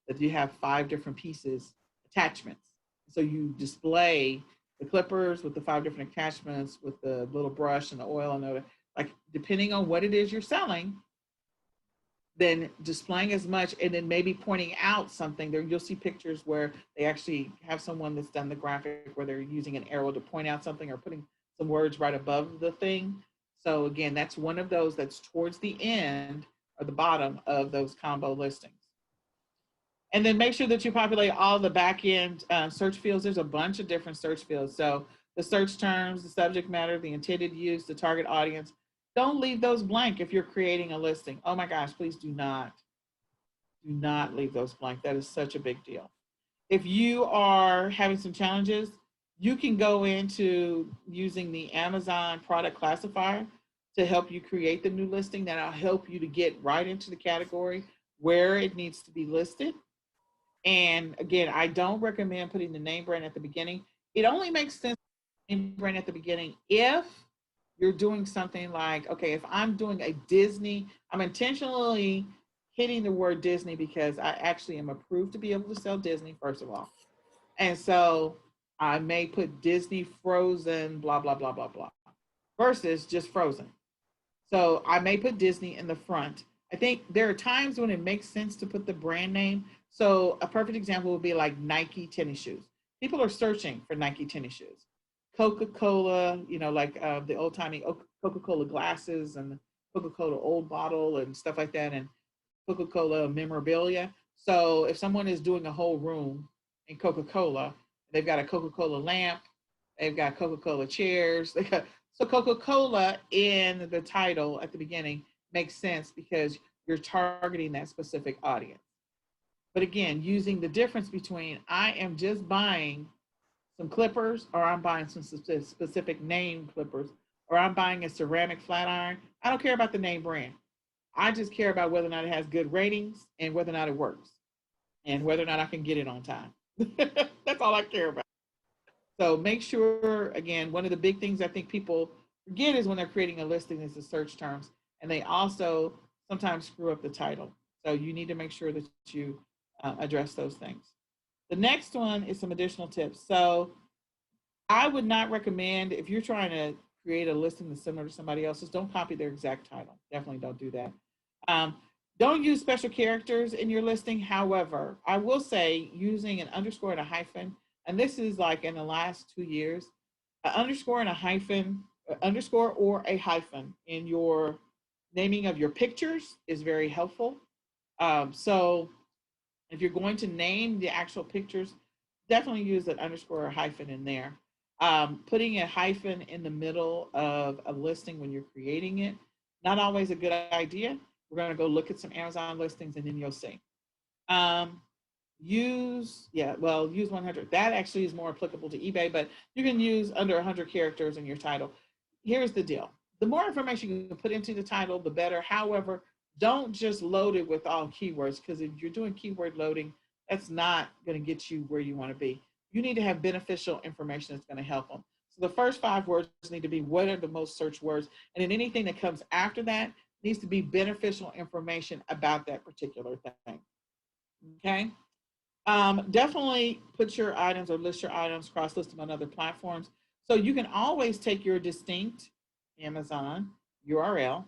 that you have 5 different pieces, attachments. So you display the clippers with the 5 different attachments, with the little brush and the oil and the, like, depending on what it is you're selling, then displaying as much, and then maybe pointing out something there. You'll see pictures where they actually have someone that's done the graphic where they're using an arrow to point out something, or putting some words right above the thing. So again, that's one of those that's towards the end or the bottom of those combo listings. And then make sure that you populate all the back end search fields. There's a bunch of different search fields. So the search terms, the subject matter, the intended use, the target audience. Don't leave those blank if you're creating a listing. Oh my gosh, please do not leave those blank. That is such a big deal. If you are having some challenges, You can go into using the Amazon product classifier to help you create the new listing. That'll help you to get right into the category where it needs to be listed. And again, I don't recommend putting the name brand at the beginning. It only makes sense to name brand at the beginning if you're doing something like, okay, if I'm doing a Disney, I'm intentionally hitting the word Disney because I actually am approved to be able to sell Disney, first of all. And so I may put Disney Frozen, blah, blah, blah, blah, blah, versus just Frozen. So I may put Disney in the front. I think there are times when it makes sense to put the brand name. So a perfect example would be like Nike tennis shoes. People are searching for Nike tennis shoes. Coca-Cola, like the old timey Coca-Cola glasses and Coca-Cola old bottle and stuff like that, and Coca-Cola memorabilia. So if someone is doing a whole room in Coca-Cola, they've got a Coca-Cola lamp, they've got Coca-Cola chairs, so Coca-Cola in the title at the beginning makes sense because you're targeting that specific audience. But again, using the difference between I am just buying some clippers or I'm buying some specific name clippers or I'm buying a ceramic flat iron. I don't care about the name brand. I just care about whether or not it has good ratings and whether or not it works and whether or not I can get it on time. That's all I care about. So make sure, again, one of the big things I think people forget is when they're creating a listing is the search terms. And they also sometimes screw up the title. So you need to make sure that you address those things. The next one is some additional tips. So I would not recommend, if you're trying to create a listing that's similar to somebody else's, don't copy their exact title. Definitely don't do that. Don't use special characters in your listing. However, I will say using an underscore and a hyphen, and this is like in the last 2 years, an underscore and a hyphen, underscore or a hyphen in your naming of your pictures is very helpful. So if you're going to name the actual pictures, definitely use an underscore or hyphen in there. Putting a hyphen in the middle of a listing when you're creating it, not always a good idea. We're going to go look at some Amazon listings and then you'll see. Use 100. That actually is more applicable to eBay, but you can use under 100 characters in your title. Here's the deal. The more information you can put into the title, the better. However, don't just load it with all keywords, because if you're doing keyword loading, that's not going to get you where you want to be. You need to have beneficial information that's going to help them. So the first 5 words need to be what are the most searched words, and then anything that comes after that needs to be beneficial information about that particular thing. Okay. Definitely put your items or list your items, cross-list them on other platforms. So you can always take your distinct Amazon URL.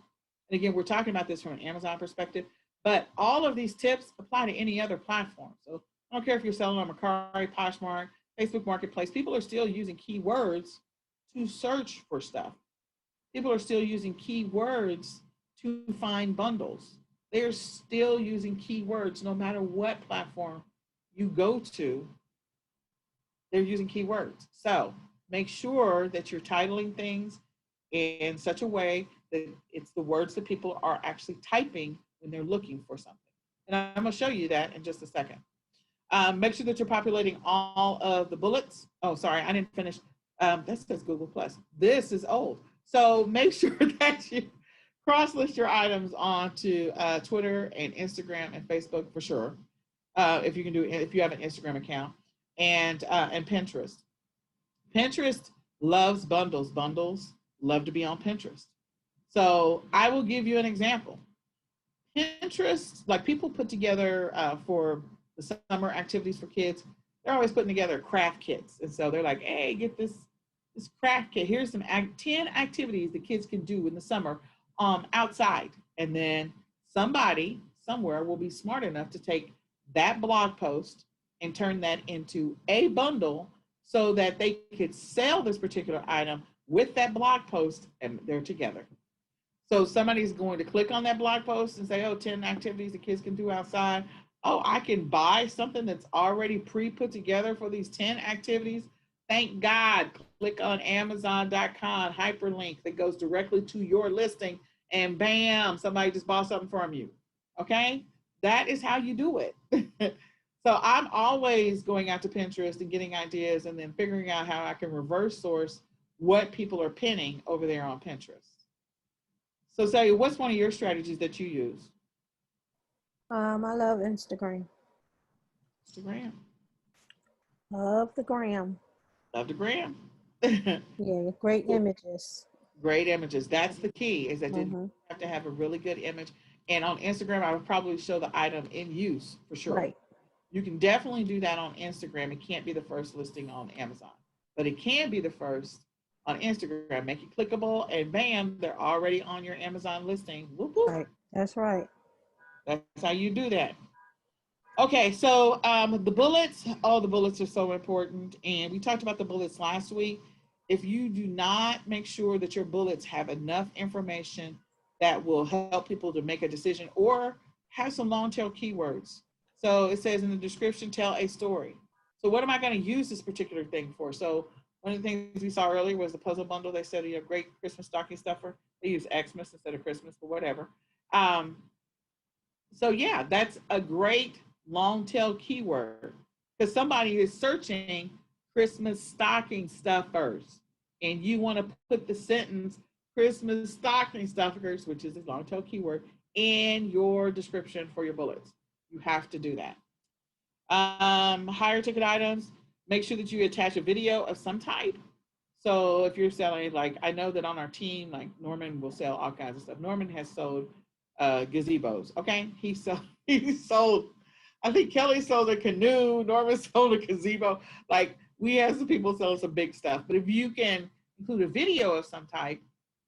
And again, we're talking about this from an Amazon perspective, but all of these tips apply to any other platform. So I don't care if you're selling on Mercari, Poshmark, Facebook Marketplace, people are still using keywords to search for stuff. People are still using keywords to find bundles. They're still using keywords no matter what platform you go to, they're using keywords. So make sure that you're titling things in such a way that it's the words that people are actually typing when they're looking for something. And I'm going to show you that in just a second. Make sure that you're populating all of the bullets. Oh, sorry, I didn't finish. That says Google Plus. This is old. So make sure that you cross-list your items onto Twitter and Instagram and Facebook for sure. If you have an Instagram account, and Pinterest. Pinterest loves bundles. Bundles love to be on Pinterest. So I will give you an example. Pinterest, like people put together for the summer activities for kids, they're always putting together craft kits. And so they're like, hey, get this craft kit. Here's some 10 activities that kids can do in the summer outside. And then somebody somewhere will be smart enough to take that blog post and turn that into a bundle so that they could sell this particular item with that blog post, and they're together. So somebody's going to click on that blog post and say, oh, 10 activities the kids can do outside. Oh, I can buy something that's already pre-put together for these 10 activities. Thank God. Click on Amazon.com, hyperlink that goes directly to your listing, and bam, somebody just bought something from you. Okay? That is how you do it. So I'm always going out to Pinterest and getting ideas and then figuring out how I can reverse source what people are pinning over there on Pinterest. So say, what's one of your strategies that you use? I love Instagram. Instagram. Love the gram. Love the gram. Yeah, great images. Great images. That's the key, is that you Mm-hmm. have to have a really good image. And on Instagram, I would probably show the item in use for sure. Right. You can definitely do that on Instagram. It can't be the first listing on Amazon, but it can be the first on Instagram. Make it clickable, and bam, they're already on your Amazon listing. Whoop, whoop. Right. That's right. That's how you do that. Okay, so the bullets, oh, the bullets are so important. And we talked about the bullets last week. If you do not make sure that your bullets have enough information that will help people to make a decision or have some long tail keywords. So it says in the description, tell a story. So what am I going to use this particular thing for? So one of the things we saw earlier was the puzzle bundle. They said, you know, great Christmas stocking stuffer. They use Xmas instead of Christmas, but whatever. Um, so yeah, that's a great long tail keyword because somebody is searching Christmas stocking stuffers, and you want to put the sentence Christmas stocking stuffers, which is a long tail keyword, in your description for your bullets. You have to do that. Higher ticket items, make sure that you attach a video of some type. So if you're selling, like I know that on our team, like Norman will sell all kinds of stuff. Norman has sold gazebos. Okay, he sold. I think Kelly sold a canoe. Norman sold a gazebo. Like we have some people selling some big stuff. But if you can include a video of some type,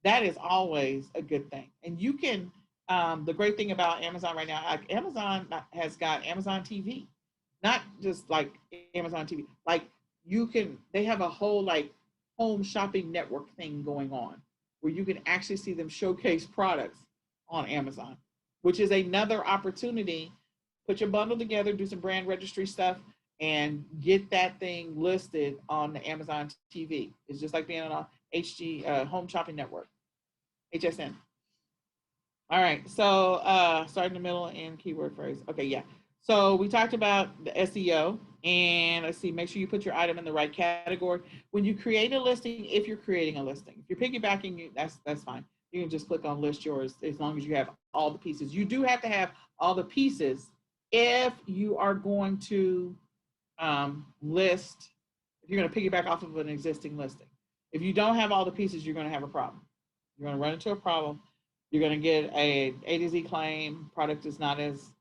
that is always a good thing. And you can. The great thing about Amazon right now, like Amazon has got Amazon TV, not just like Amazon TV. Like you can. They have a whole like home shopping network thing going on where you can actually see them showcase products on Amazon, which is another opportunity. Put your bundle together, do some brand registry stuff, and get that thing listed on the Amazon TV. It's just like being on a HG Home Shopping Network, HSN. All right, so start in the middle and keyword phrase. Okay, yeah. So we talked about the SEO, and let's see, make sure you put your item in the right category. When you create a listing, if you're creating a listing, if you're piggybacking, that's fine. You can just click on list yours as long as you have all the pieces. You do have to have all the pieces if you are going to list, if you're going to piggyback off of an existing listing. If you don't have all the pieces, you're going to have a problem. You're going to run into a problem. You're going to get A to Z claim. Product is not as,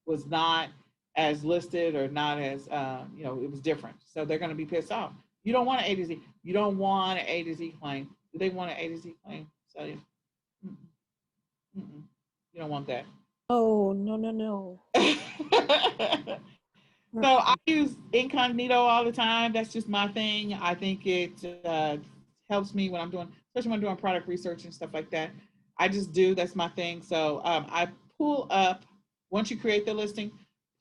was not as listed or not as, it was different. So they're going to be pissed off. You don't want an A to Z. You don't want an A to Z claim. Do they want an A to Z claim? So you, you don't want that. Oh, no, no, no. So I use incognito all the time. That's just my thing. I think it helps me when I'm doing, especially when I'm doing product research and stuff like that. I just do. That's my thing. So I pull up, once you create the listing,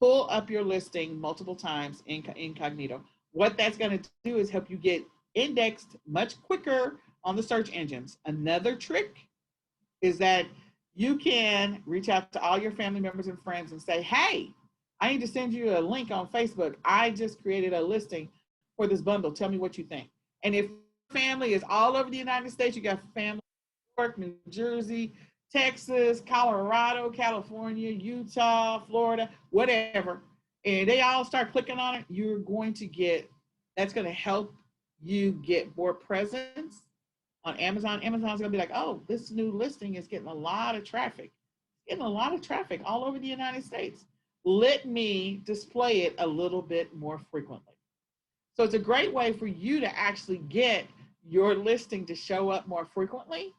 pull up your listing multiple times in incognito. What that's going to do is help you get indexed much quicker on the search engines. Another trick is that you can reach out to all your family members and friends and say, hey, I need to send you a link on Facebook. I just created a listing for this bundle. Tell me what you think. And if family is all over the United States, you got family in New York, New Jersey, Texas, Colorado, California, Utah, Florida, whatever, and they all start clicking on it, you're going to get, that's going to help you get more presence on Amazon. Amazon's going to be like, oh, this new listing is getting a lot of traffic. Getting a lot of traffic all over the United States. Let me display it a little bit more frequently. So it's a great way for you to actually get your listing to show up more frequently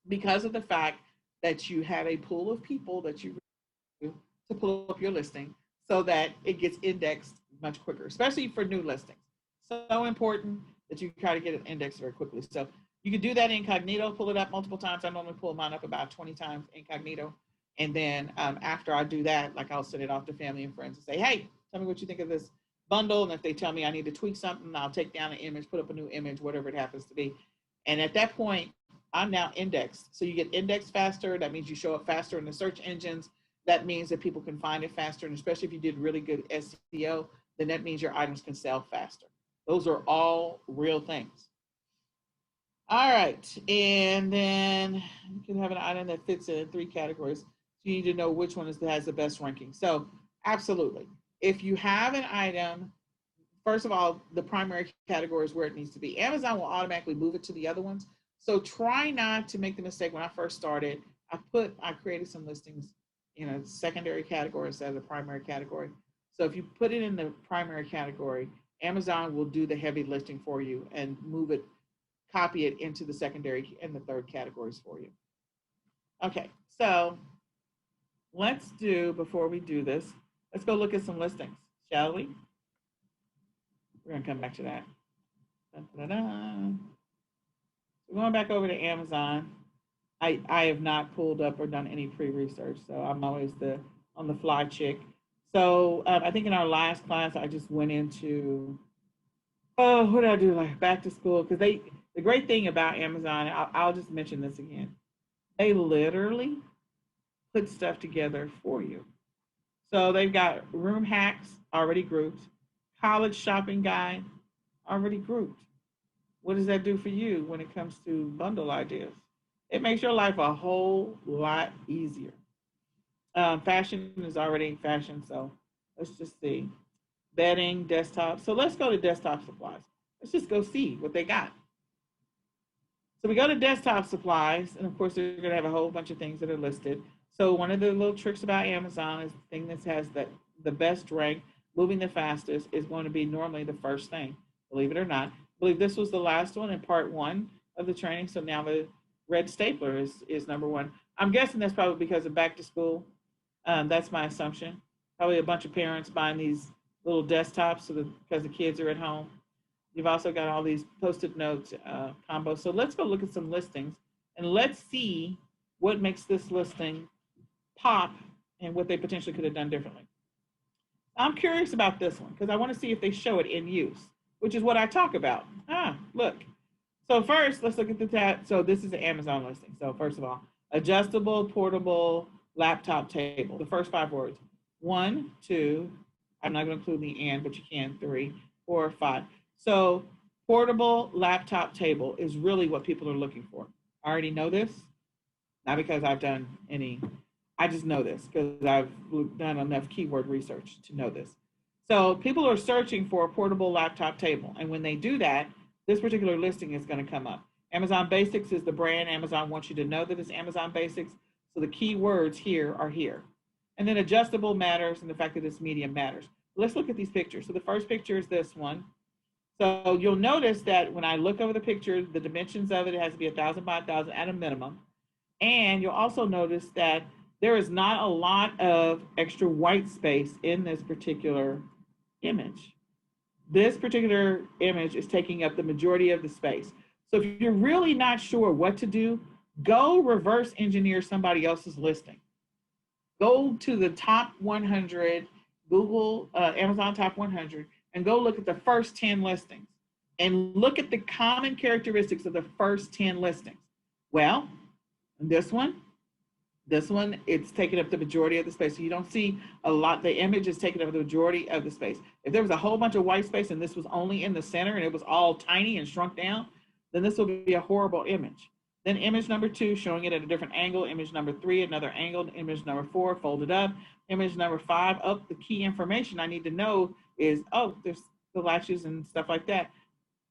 because of the fact that you have a pool of people that you to pull up your listing so that it gets indexed much quicker, especially for new listings. So important that you try to get it indexed very quickly. So you can do that incognito, pull it up multiple times. I normally pull mine up about 20 times incognito. And then after I do that, like I'll send it off to family and friends and say, hey, tell me what you think of this bundle. And if they tell me I need to tweak something, I'll take down an image, put up a new image, whatever it happens to be. And at that point, I'm now indexed. So you get indexed faster. That means you show up faster in the search engines, that means that people can find it faster. And especially if you did really good SEO, then that means your items can sell faster. Those are all real things. All right. And then you can have an item that fits in 3 categories. So you need to know which one has the best ranking. So absolutely. If you have an item, first of all, the primary category is where it needs to be. Amazon will automatically move it to the other ones. So try not to make the mistake. When I first started, I created some listings in a secondary category instead of the primary category. So if you put it in the primary category, Amazon will do the heavy lifting for you and move it, copy it into the secondary and the third categories for you. Okay, so let's do, before we do this, let's go look at some listings, shall we? We're gonna come back to that. Da-da-da. So going back over to Amazon, I have not pulled up or done any pre-research, so I'm always the on the fly chick. So I think in our last class, I just went into, oh, what did I do? Like back to school, because the great thing about Amazon, I'll just mention this again, they literally put stuff together for you. So they've got room hacks already grouped, college shopping guide already grouped. What does that do for you when it comes to bundle ideas? It makes your life a whole lot easier. Fashion is already fashion, so let's just see. Bedding, desktop. So let's go to desktop supplies. Let's just go see what they got. So we go to desktop supplies, and of course, they're going to have a whole bunch of things that are listed. So one of the little tricks about Amazon is the thing that has the best rank, moving the fastest, is going to be normally the first thing, believe it or not. I believe this was the last one in part 1 of the training. So now the red stapler is number 1. I'm guessing that's probably because of back to school. That's my assumption. Probably a bunch of parents buying these little desktops because the kids are at home. You've also got all these post-it notes combos. So let's go look at some listings and let's see what makes this listing pop and what they potentially could have done differently. I'm curious about this one because I want to see if they show it in use, which is what I talk about. Look. So first, let's look at the tab. So this is an Amazon listing. So first of all, adjustable, portable, laptop table. The first 5 words. 1, 2, I'm not going to include the and, but you can, 3, 4, 5. So portable laptop table is really what people are looking for. I already know this, not because I've done any, I just know this because I've done enough keyword research to know this. So people are searching for a portable laptop table. And when they do that, this particular listing is going to come up. Amazon Basics is the brand. Amazon wants you to know that it's Amazon Basics. So the keywords here are here. And then adjustable matters, and the fact that it's medium matters. Let's look at these pictures. So the first picture is this one. So you'll notice that when I look over the picture, the dimensions of it, it has to be 1,000 by 1,000 at a minimum. And you'll also notice that there is not a lot of extra white space in this particular image. This particular image is taking up the majority of the space. So if you're really not sure what to do, go reverse engineer somebody else's listing. Go to the top 100, Google, Amazon top 100, and go look at the first 10 listings and look at the common characteristics of the first 10 listings. Well, this one, it's taking up the majority of the space. So you don't see a lot, the image is taking up the majority of the space. If there was a whole bunch of white space and this was only in the center and it was all tiny and shrunk down, then this will be a horrible image. Then image number 2, showing it at a different angle. Image number 3, another angle. Image number 4, folded up. Image number 5, the key information I need to know is, there's the latches and stuff like that.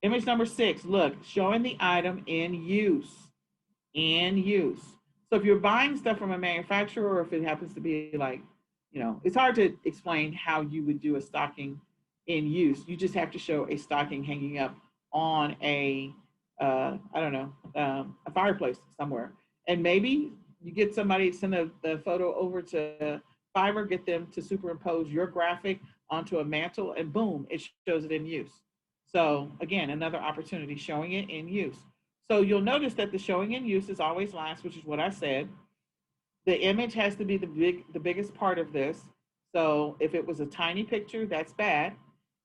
Image number 6, look, showing the item in use. In use. So if you're buying stuff from a manufacturer, or if it happens to be like, it's hard to explain how you would do a stocking in use. You just have to show a stocking hanging up on a fireplace somewhere. And maybe you get somebody to send the photo over to Fiverr, get them to superimpose your graphic onto a mantle, and boom, it shows it in use. So again, another opportunity, showing it in use. So you'll notice that the showing in use is always last, which is what I said. The image has to be the biggest part of this. So if it was a tiny picture, that's bad.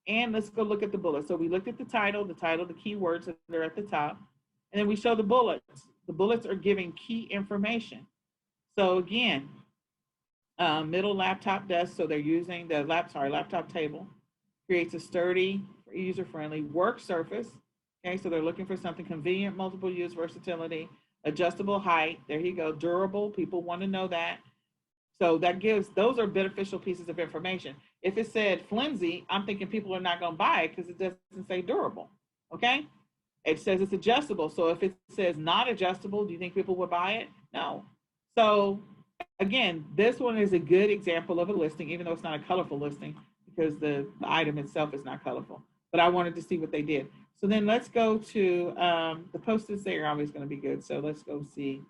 And let's go look at the bullets. So we looked at the title, the keywords that are at the top, and then we show the bullets. The bullets are giving key information. So again, middle laptop desk. So they're using the laptop table. Creates a sturdy, user-friendly work surface. Okay, so they're looking for something convenient, multiple use, versatility, adjustable height. There you go, durable. People want to know that. So that gives, those are beneficial pieces of information. If it said flimsy, I'm thinking people are not going to buy it because it doesn't say durable. Okay, it says it's adjustable. So if it says not adjustable, do you think people would buy it? No. So again, this one is a good example of a listing, even though it's not a colorful listing because the item itself is not colorful. But I wanted to see what they did. So then let's go to the post-its. They are always going to be good. So let's go see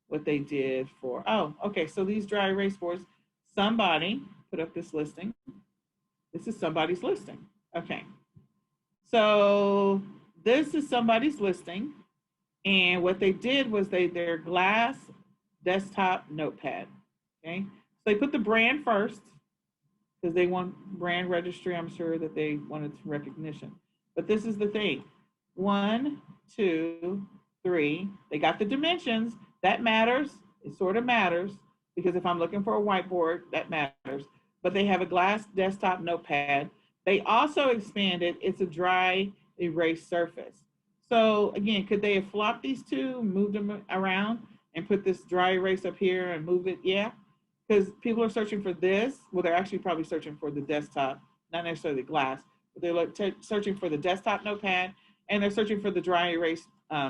what they did for, oh, okay. So these dry erase boards, somebody put up this listing. This is somebody's listing. Okay. So this is somebody's listing. And what they did was their glass desktop notepad. Okay. So they put the brand first because they want brand registry. I'm sure that they wanted some recognition. But this is the thing. 1, 2, 3. They got the dimensions. That matters. It sort of matters because if I'm looking for a whiteboard, that matters. But they have a glass desktop notepad. They also expanded, it's a dry erase surface. So again, could they have flopped these two, moved them around and put this dry erase up here and move it? Yeah, because people are searching for this. Well, they're actually probably searching for the desktop, not necessarily the glass, but they're searching for the desktop notepad and they're searching for the dry erase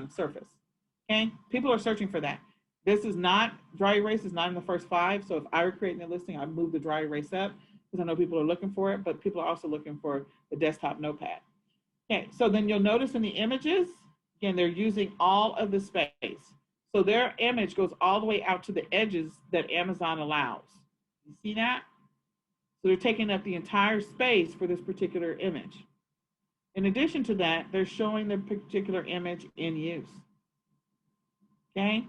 surface. Okay, people are searching for that. This is not, dry erase is not in the first 5. So if I were creating a listing, I'd move the dry erase up because I know people are looking for it, but people are also looking for the desktop notepad. Okay, so then you'll notice in the images, again, they're using all of the space. So their image goes all the way out to the edges that Amazon allows. You see that? So they're taking up the entire space for this particular image. In addition to that, they're showing the particular image in use. Okay?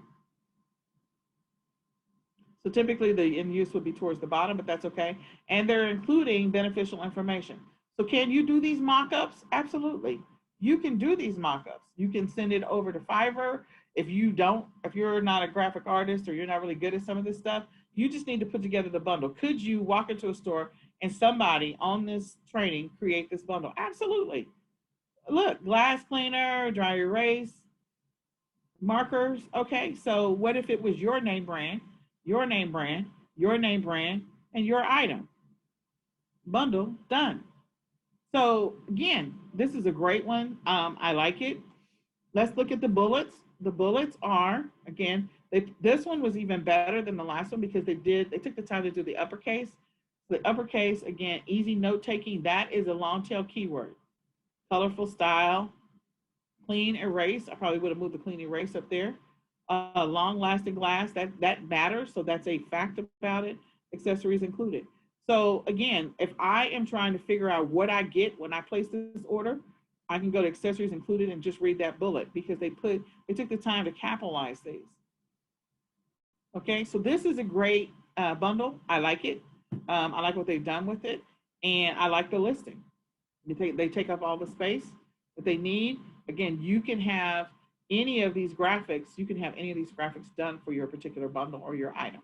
So typically the in use would be towards the bottom, but that's okay. And they're including beneficial information. So can you do these mock-ups? Absolutely. You can do these mock-ups. You can send it over to Fiverr. If you're not a graphic artist or you're not really good at some of this stuff, you just need to put together the bundle. Could you walk into a store and somebody on this training create this bundle? Absolutely. Look, glass cleaner, dry erase, markers. Okay, so what if it was your name brand, your name brand, your name brand, and your item? Bundle done. So again, this is a great one. I like it. Let's look at the bullets. The bullets are, again, this one was even better than the last one because they took the time to do the uppercase. The uppercase, again, easy note taking. That is a long tail keyword. Colorful style, clean erase. I probably would have moved the clean erase up there. Long lasting glass, that matters. So that's a fact about it. Accessories included. So again, if I am trying to figure out what I get when I place this order, I can go to accessories included and just read that bullet because they took the time to capitalize these. Okay, so this is a great bundle. I like it. I like what they've done with it, and I like the listing. They take up all the space that they need. Again, you can have any of these graphics. You can have any of these graphics done for your particular bundle or your item.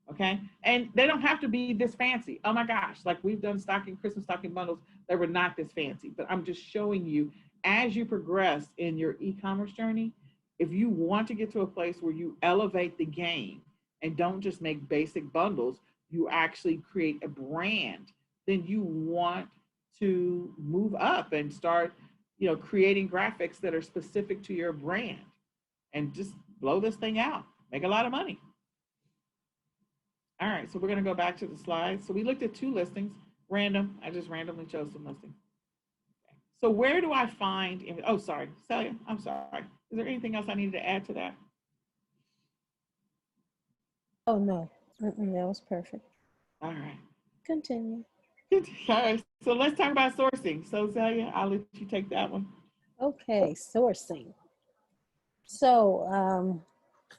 Okay, and they don't have to be this fancy. Oh my gosh, like we've done Christmas stocking bundles that were not this fancy, but I'm just showing you as you progress in your e-commerce journey, if you want to get to a place where you elevate the game and don't just make basic bundles, you actually create a brand, then you want to move up and start, creating graphics that are specific to your brand and just blow this thing out, make a lot of money. All right, so we're going to go back to the slides. So we looked at 2 listings, random. I just randomly chose some listings. Okay. So where do I find, oh, sorry, Celia, I'm sorry. Is there anything else I needed to add to that? Oh, no, that was perfect. All right. Continue. All right, so let's talk about sourcing. So Celia, I'll let you take that one. Okay, sourcing. So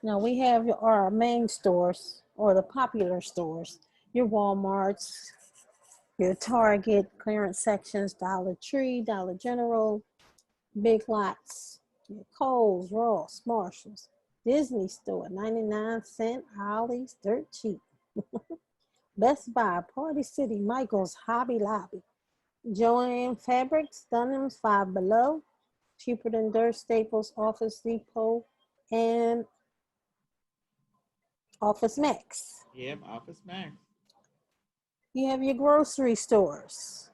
now we have our main stores or the popular stores, your Walmarts, your Target, clearance sections, Dollar Tree, Dollar General, Big Lots, your Kohl's, Ross, Marshalls, Disney Store, 99 cent, Ollie's, dirt cheap. Best Buy, Party City, Michael's, Hobby Lobby, Joann Fabrics, Dunham's, Five Below, cheaper than dirt, Staples, Office Depot, and Office Max. Yep, Office Max. You have your grocery stores.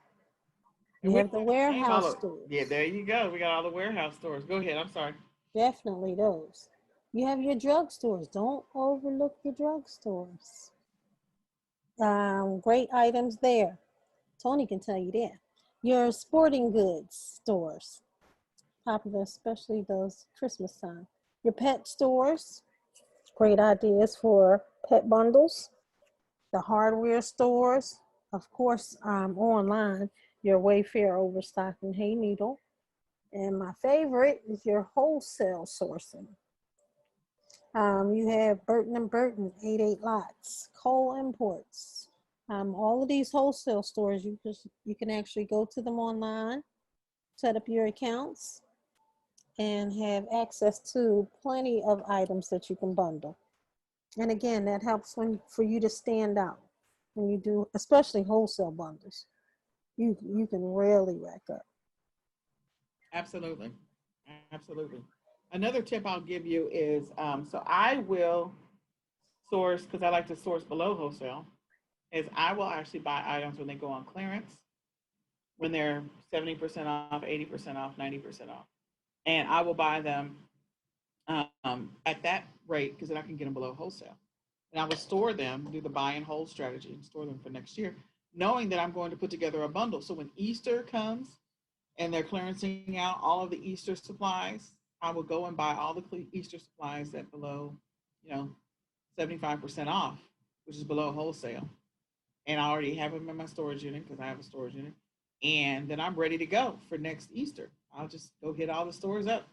You And we have the warehouse all stores. yeah, there you go. We got all the warehouse stores. Go ahead. I'm sorry. Definitely those. You have your drugstores. Don't overlook the drugstores. Great items there. Tony can tell you that. Your sporting goods stores, popular, especially those Christmas time. Your pet stores, great ideas for pet bundles. The hardware stores, of course, online, your Wayfair, Overstock, and Hay Needle. And my favorite is your wholesale sourcing. You have Burton and Burton, 88 Lots, Cole Imports. All of these wholesale stores, you can actually go to them online, set up your accounts, and have access to plenty of items that you can bundle. And again, that helps for you to stand out when you do, especially wholesale bundles. You can really rack up. Absolutely. Absolutely. Another tip I'll give you is so I will source, because I like to source below wholesale, is I will actually buy items when they go on clearance, when they're 70% off, 80% off, 90% off. And I will buy them at that rate because then I can get them below wholesale. And I will store them, do the buy and hold strategy, and store them for next year, knowing that I'm going to put together a bundle. So when Easter comes and they're clearancing out all of the Easter supplies, I will go and buy all the Easter supplies at below, 75% off, which is below wholesale. And I already have them in my storage unit because I have a storage unit. And then I'm ready to go for next Easter. I'll just go hit all the stores up.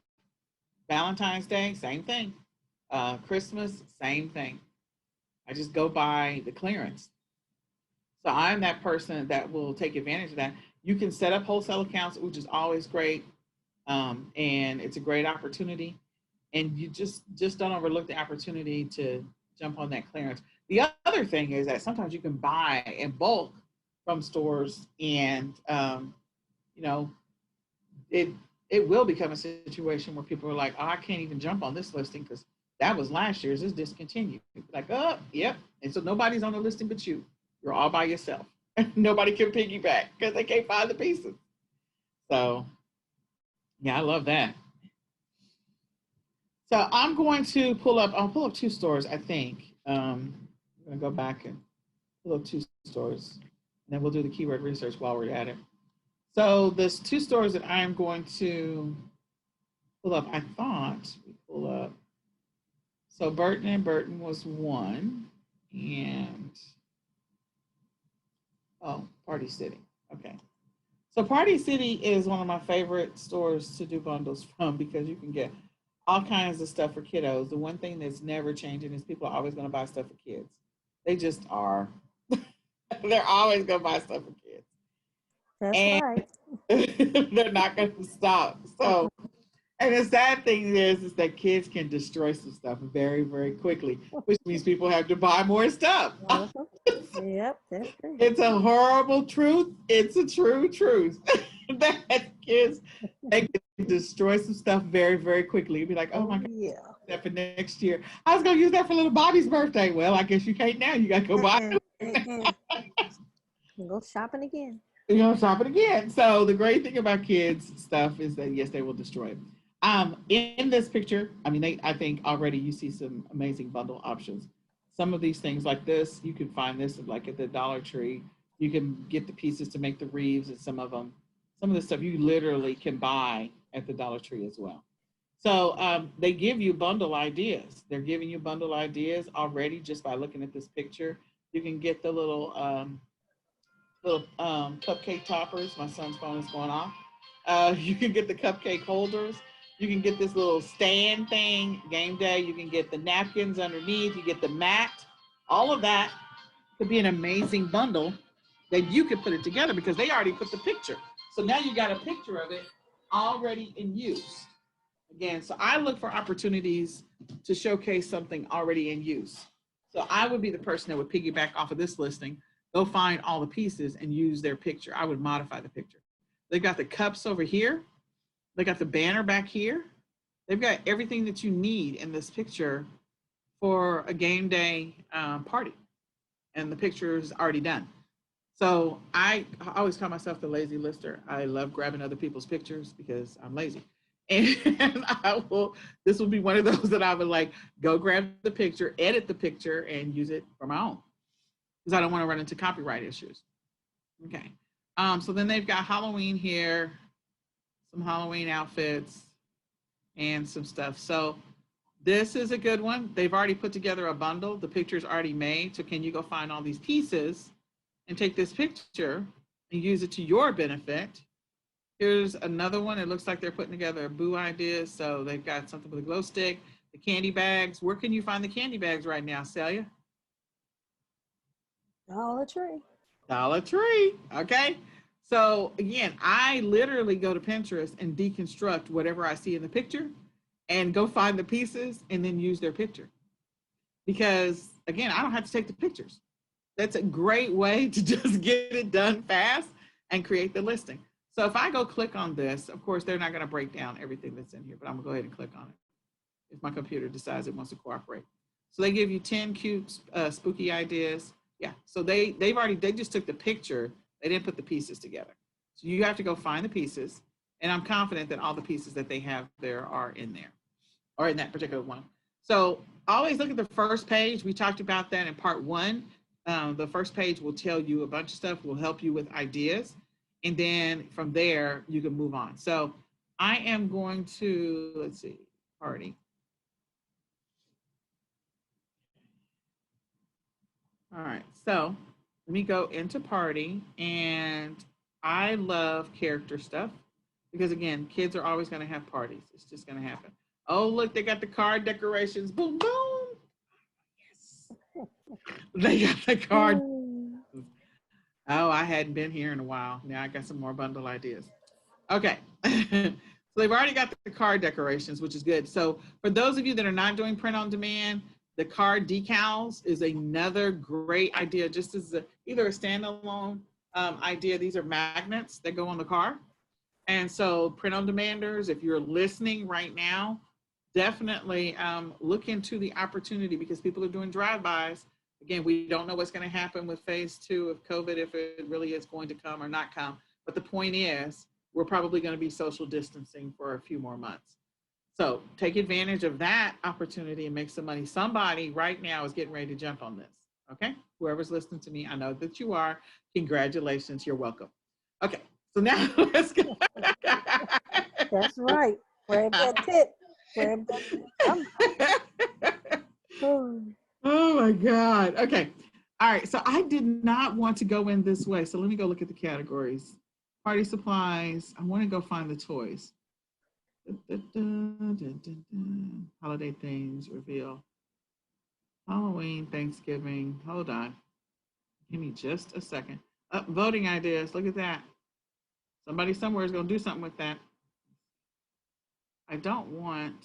Valentine's Day, same thing. Christmas, same thing. I just go by the clearance. So I'm that person that will take advantage of that. You can set up wholesale accounts, which is always great. And it's a great opportunity. And you just don't overlook the opportunity to jump on that clearance. The other thing is that sometimes you can buy in bulk from stores, and it will become a situation where people are like, oh, I can't even jump on this listing because that was last year's, it's discontinued. Like, oh, yep. And so nobody's on the listing but you. You're all by yourself. Nobody can piggyback because they can't find the pieces. So yeah, I love that. So I'll pull up two stores, I think. I'm gonna go back and pull up two stores, and then we'll do the keyword research while we're at it. So there's two stores that I'm going to pull up. I thought we pull up. So Burton and Burton was one, and Party City. Okay. So Party City is one of my favorite stores to do bundles from because you can get all kinds of stuff for kiddos. The one thing that's never changing is people are always going to buy stuff for kids. They just are. They're always going to buy stuff for kids. That's right. They're not going to stop. So, and the sad thing is that kids can destroy some stuff very, very quickly, which means people have to buy more stuff. Yep, that's true. It's a horrible truth. It's a true truth that kids, they can destroy some stuff very, very quickly. You'd be like, oh my God, yeah, that for next year. I was going to use that for little Bobby's birthday. Well, I guess you can't now. You got to go buy it. Go shopping again. Shop it again. So the great thing about kids stuff is that, yes, they will destroy it. In this picture, I think already you see some amazing bundle options. Some of these things like this, you can find this like at the Dollar Tree. You can get the pieces to make the wreaths, and some of the stuff you literally can buy at the Dollar Tree as well. So they give you bundle ideas. They're giving you bundle ideas already just by looking at this picture. You can get the little cupcake toppers. My son's phone is going off. You can get the cupcake holders. You can get this little stand thing, game day. You can get the napkins underneath. You get the mat. All of that could be an amazing bundle that you could put it together because they already put the picture. So now you got a picture of it already in use. Again, so I look for opportunities to showcase something already in use. So I would be the person that would piggyback off of this listing. go find all the pieces and use their picture. I would modify the picture. They've got the cups over here. They got the banner back here. They've got everything that you need in this picture for a game day party. And the picture is already done. So I always call myself the lazy lister. I love grabbing other people's pictures because I'm lazy. And this will be one of those that I would like, go grab the picture, edit the picture, and use it for my own. Because I don't want to run into copyright issues. Okay. So then they've got Halloween here, some Halloween outfits, and some stuff. So this is a good one. They've already put together a bundle. The picture's already made. So can you go find all these pieces and take this picture and use it to your benefit? Here's another one. It looks like they're putting together a Boo ideas. So they've got something with a glow stick, the candy bags. Where can you find the candy bags right now, Celia? Dollar Tree. Dollar Tree. Okay. So again, I literally go to Pinterest and deconstruct whatever I see in the picture and go find the pieces and then use their picture. Because again, I don't have to take the pictures. That's a great way to just get it done fast and create the listing. So if I go click on this, of course, they're not going to break down everything that's in here, but I'm going to go ahead and click on it if my computer decides it wants to cooperate. So they give you 10 cute spooky ideas. Yeah, so they just took the picture. They didn't put the pieces together. So you have to go find the pieces. And I'm confident that all the pieces that they have there are in there or in that particular one. So always look at the first page. We talked about that in part 1. The first page will tell you a bunch of stuff, will help you with ideas. And then from there, you can move on. So I am going to, let's see, party. All right, so let me go into party. And I love character stuff because again, kids are always going to have parties. It's just going to happen. Oh, look, they got the card decorations. Boom, boom. Yes. They got the card. Oh, I hadn't been here in a while. Now I got some more bundle ideas. Okay. So they've already got the card decorations, which is good. So for those of you that are not doing print on demand, the card decals is another great idea, just as either a standalone idea. These are magnets that go on the car. And so print on demanders, if you're listening right now, definitely look into the opportunity because people are doing drive-bys. Again, we don't know what's going to happen with phase 2 of COVID, if it really is going to come or not come. But the point is, we're probably going to be social distancing for a few more months. So take advantage of that opportunity and make some money. Somebody right now is getting ready to jump on this. Okay. Whoever's listening to me, I know that you are. Congratulations. You're welcome. Okay. So now let's go. That's right. Grab that tip. Grab that tip. Oh my God. Okay. All right. So I did not want to go in this way. So let me go look at the categories. Party supplies. I want to go find the toys. Holiday themes, reveal. Halloween, Thanksgiving. Hold on. Give me just a second. Voting ideas. Look at that. Somebody somewhere is going to do something with that. I don't want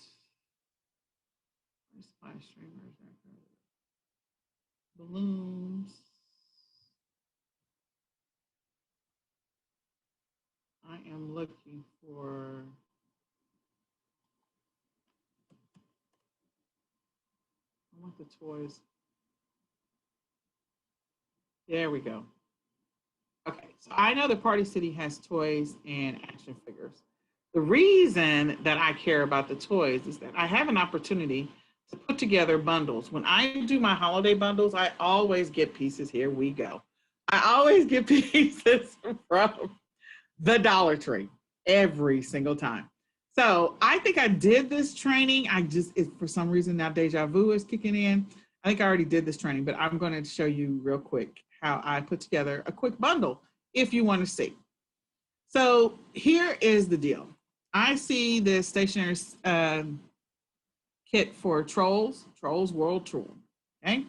streamers, balloons. I am looking for I want the toys. There we go. Okay, so I know the Party City has toys and action figures. The reason that I care about the toys is that I have an opportunity to put together bundles. When I do my holiday bundles, I always get pieces. Here we go. I always get pieces from the Dollar Tree every single time. So I think I did this training. For some reason now deja vu is kicking in. I think I already did this training, but I'm going to show you real quick how I put together a quick bundle if you want to see. So here is the deal. I see this stationery kit for Trolls World Tour. Okay.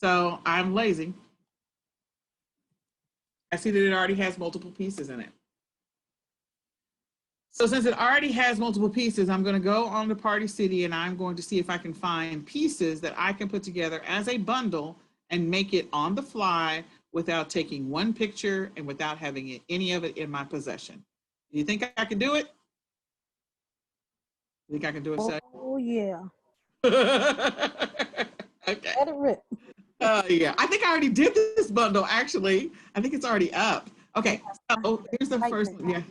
So I'm lazy. I see that it already has multiple pieces in it. So since it already has multiple pieces, I'm going to go on to Party City and I'm going to see if I can find pieces that I can put together as a bundle and make it on the fly without taking one picture and without having any of it in my possession. Do you think I can do it? You think I can do it, Seth? Oh, yeah. Okay. Let it rip. Yeah, I think I already did this bundle, actually. I think it's already up. Okay, so here's the first one. Yeah,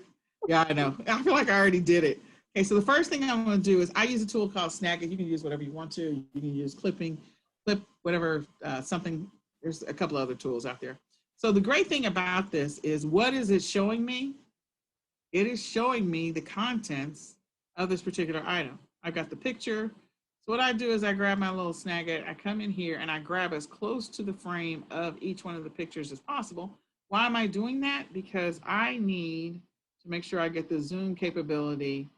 yeah, I know. I feel like I already did it. Okay, so the first thing I'm going to do is I use a tool called Snagit. You can use whatever you want to. You can use clip, whatever, something. There's a couple other tools out there. So the great thing about this is, what is it showing me? It is showing me the contents of this particular item. I've got the picture. So what I do is I grab my little Snagit, I come in here and I grab as close to the frame of each one of the pictures as possible. Why am I doing that? Because I need to make sure I get the zoom capability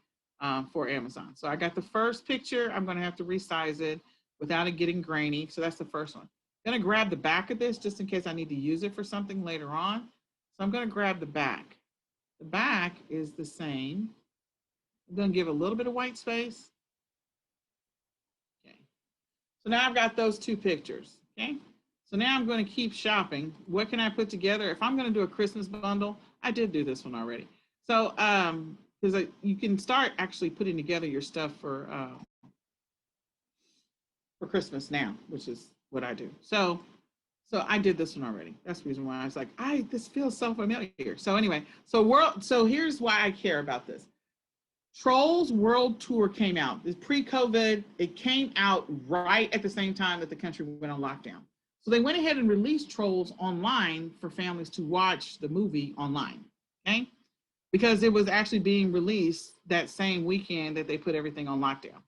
for Amazon. So I got the first picture. I'm going to have to resize it without it getting grainy. So that's the first one. I'm going to grab the back of this just in case I need to use it for something later on. So I'm going to grab the back. The back is the same. I'm going to give a little bit of white space. Okay. So now I've got those two pictures. Okay. So now I'm going to keep shopping. What can I put together? If I'm going to do a Christmas bundle, I did do this one already. So, because you can start actually putting together your stuff for Christmas now, which is what I do. So I did this one already. That's the reason why I was like, this feels so familiar. So anyway, so here's why I care about this. Trolls World Tour came out. It's pre-COVID. It came out right at the same time that the country went on lockdown. So they went ahead and released Trolls online for families to watch the movie online, okay? Because it was actually being released that same weekend that they put everything on lockdown.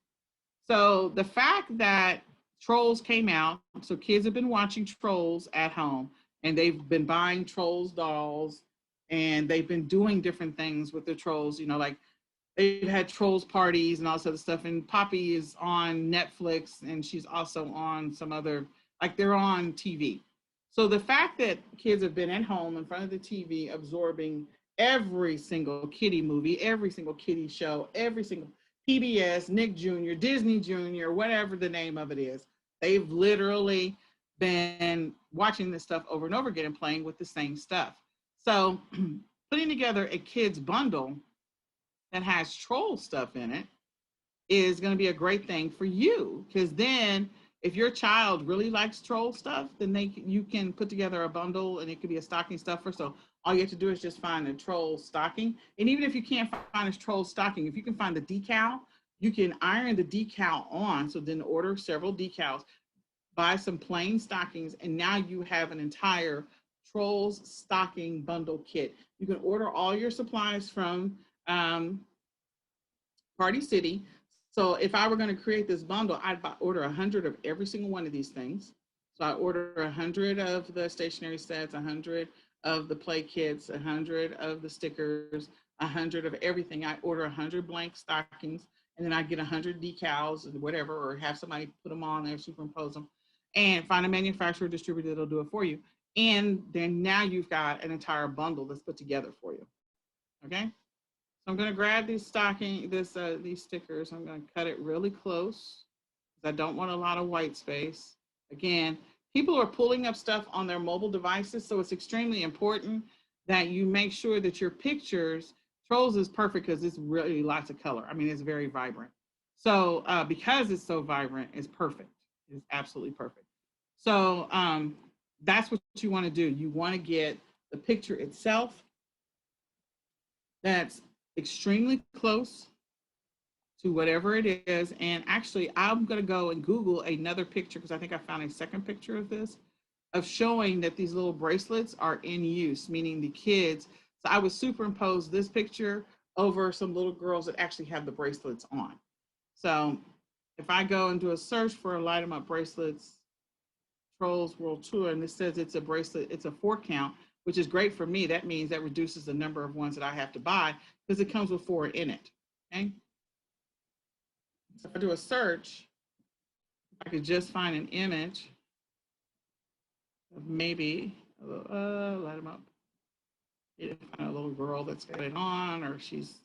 So the fact that Trolls came out, so kids have been watching Trolls at home, and they've been buying Trolls dolls, and they've been doing different things with the Trolls, like they've had Trolls parties and all this other stuff. And Poppy is on Netflix, and she's also on some other, like they're on TV. So the fact that kids have been at home in front of the TV absorbing every single kiddie movie, every single kiddie show, every single PBS, Nick Jr., Disney Jr., whatever the name of it is, they've literally been watching this stuff over and over again and playing with the same stuff. So putting together a kids bundle that has troll stuff in it is going to be a great thing for you, because then if your child really likes troll stuff, then you can put together a bundle, and it could be a stocking stuffer. So all you have to do is just find a troll stocking. And even if you can't find a troll stocking, if you can find the decal, you can iron the decal on. So then order several decals, buy some plain stockings, and now you have an entire Trolls stocking bundle kit. You can order all your supplies from Party City. So if I were going to create this bundle, I'd order 100 of every single one of these things. So I order 100 of the stationery sets, 100 of the play kits, 100 of the stickers, 100 of everything. I order 100 blank stockings, and then I get 100 decals and whatever, or have somebody put them on there, superimpose them, and find a manufacturer distributor that'll do it for you. And then now you've got an entire bundle that's put together for you. Okay. So I'm going to grab these these stickers. I'm going to cut it really close because I don't want a lot of white space. Again, people are pulling up stuff on their mobile devices, so it's extremely important that you make sure that your pictures, Trolls is perfect because it's really lots of color. I mean, it's very vibrant. So because it's so vibrant, it's perfect. It's absolutely perfect. So that's what you want to do. You want to get the picture itself that's extremely close to whatever it is. And actually, I'm going to go and Google another picture, because I think I found a second picture of this, of showing that these little bracelets are in use, meaning the kids. So I would superimpose this picture over some little girls that actually have the bracelets on. So if I go and do a search for Light 'em Up bracelets, Trolls World Tour, and this says it's a bracelet, it's a 4 count, which is great for me. That means that reduces the number of ones that I have to buy, because it comes with 4 in it. Okay. So if I do a search, I could just find an image of maybe light them up. Find a little girl that's got it on, or she's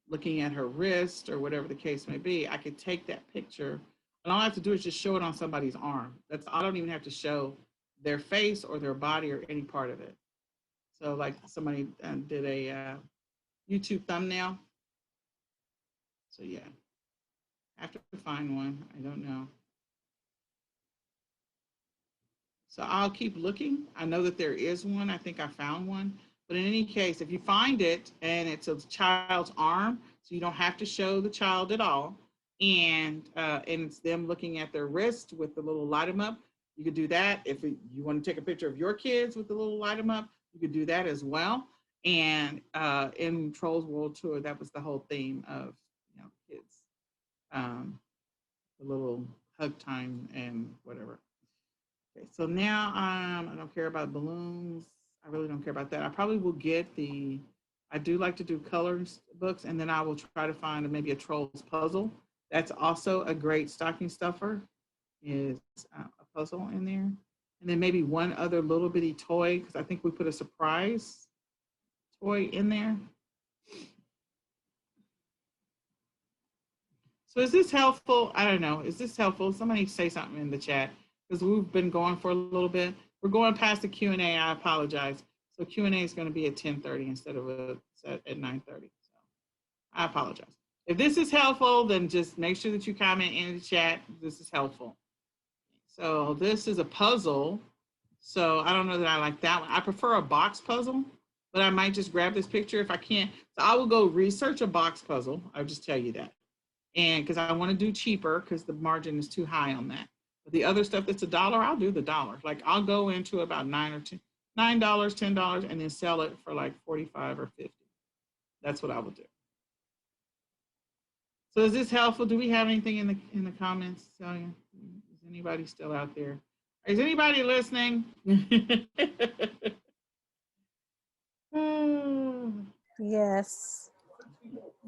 looking at her wrist, or whatever the case may be. I could take that picture, and all I have to do is just show it on somebody's arm. I don't even have to show their face or their body or any part of it. So like somebody did a YouTube thumbnail. So yeah, I have to find one. I don't know. So I'll keep looking. I know that there is one. I think I found one. But in any case, if you find it and it's a child's arm, so you don't have to show the child at all, and it's them looking at their wrist with the little light 'em up, you could do that. If you want to take a picture of your kids with the little light 'em up, you could do that as well. And in Trolls World Tour, that was the whole theme of kids, the little hug time and whatever. Okay, so now I don't care about balloons. I really don't care about that. I probably will get I do like to do colors books, and then I will try to find maybe a Trolls puzzle. That's also a great stocking stuffer, is a puzzle in there. And then maybe one other little bitty toy, because I think we put a surprise toy in there. So is this helpful? I don't know. Is this helpful? Somebody say something in the chat, because we've been going for a little bit. We're going past the Q&A. I apologize. So Q&A is going to be at 10:30 instead of at 9:30. So I apologize. If this is helpful, then just make sure that you comment in the chat. This is helpful. So this is a puzzle. So I don't know that I like that one. I prefer a box puzzle, but I might just grab this picture if I can't. So I will go research a box puzzle. I'll just tell you that. And because I want to do cheaper, because the margin is too high on that. But the other stuff that's $1, I'll do the $1. Like I'll go into about $9, $10, and then sell it for like 45 or 50. That's what I will do. So is this helpful? Do we have anything in the comments, Celia? Is anybody still out there? Is anybody listening? Yes.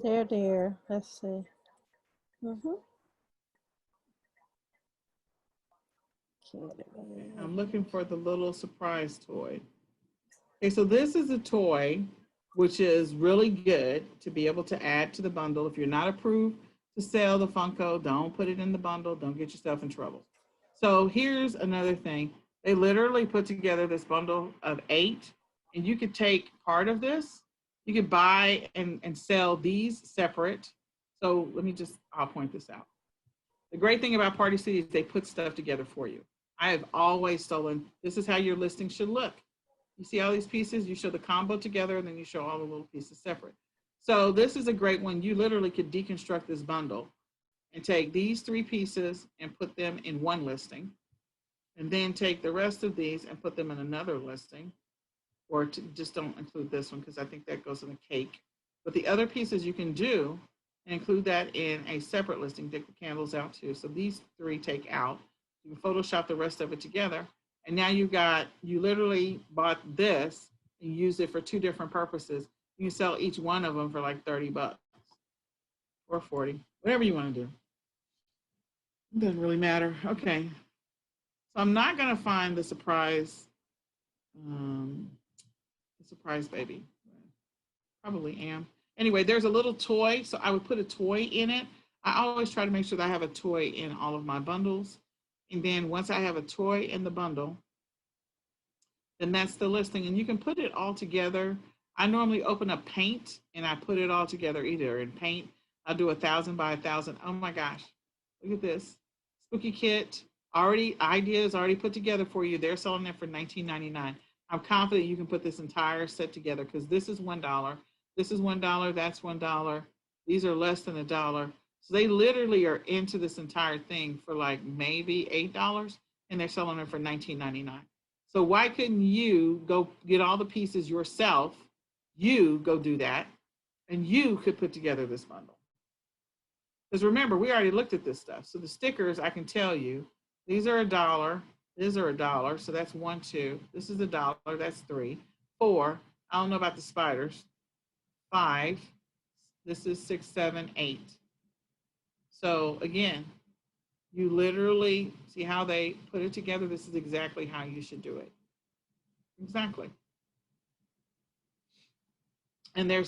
There. Let's see. I'm looking for the little surprise toy. Okay, so this is a toy which is really good to be able to add to the bundle. If you're not approved to sell the Funko, don't put it in the bundle. Don't get yourself in trouble. So here's another thing. They literally put together this bundle of 8, and you could take part of this. You could buy and sell these separate. So I'll point this out. The great thing about Party City is they put stuff together for you. I have always stolen. This is how your listing should look. You see all these pieces, you show the combo together, and then you show all the little pieces separate. So this is a great one. You literally could deconstruct this bundle and take these 3 pieces and put them in one listing, and then take the rest of these and put them in another listing, or just don't include this one because I think that goes in a cake. But the other pieces you can do and include that in a separate listing. Take the candles out too. So these 3 take out. You can Photoshop the rest of it together. And now you literally bought this and used it for 2 different purposes. You can sell each one of them for like $30 or 40, whatever you want to do. It doesn't really matter. Okay. So I'm not going to find the surprise baby. Probably am. Anyway, there's a little toy. So I would put a toy in it. I always try to make sure that I have a toy in all of my bundles. And then once I have a toy in the bundle, then that's the listing. And you can put it all together. I normally open up Paint and I put it all together either in Paint. I'll do 1,000 by 1,000. Oh my gosh, look at this. Spooky kit, ideas already put together for you. They're selling it for $19.99. I'm confident you can put this entire set together because this is $1. This is $1, that's $1. These are less than $1. So they literally are into this entire thing for like maybe $8, and they're selling it for $19.99. So why couldn't you go get all the pieces yourself? You go do that, and you could put together this bundle. Because remember, we already looked at this stuff. So the stickers, I can tell you, these are $1. These are $1. So that's 1, 2. This is $1. That's 3. 4. I don't know about the spiders. 5. This is 6, 7, 8. So again, you literally see how they put it together. This is exactly how you should do it. Exactly. And they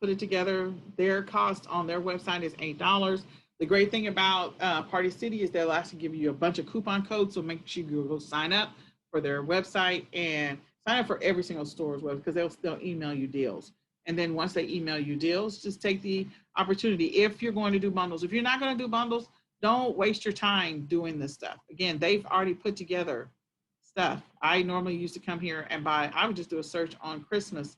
put it together. Their cost on their website is $8. The great thing about Party City is they'll actually give you a bunch of coupon codes. So make sure you go sign up for their website and sign up for every single store's website because they'll email you deals. And then once they email you deals, just take the opportunity. If you're going to do bundles, if you're not going to do bundles, don't waste your time doing this stuff. Again, they've already put together stuff. I normally used to come here and buy, I would just do a search on Christmas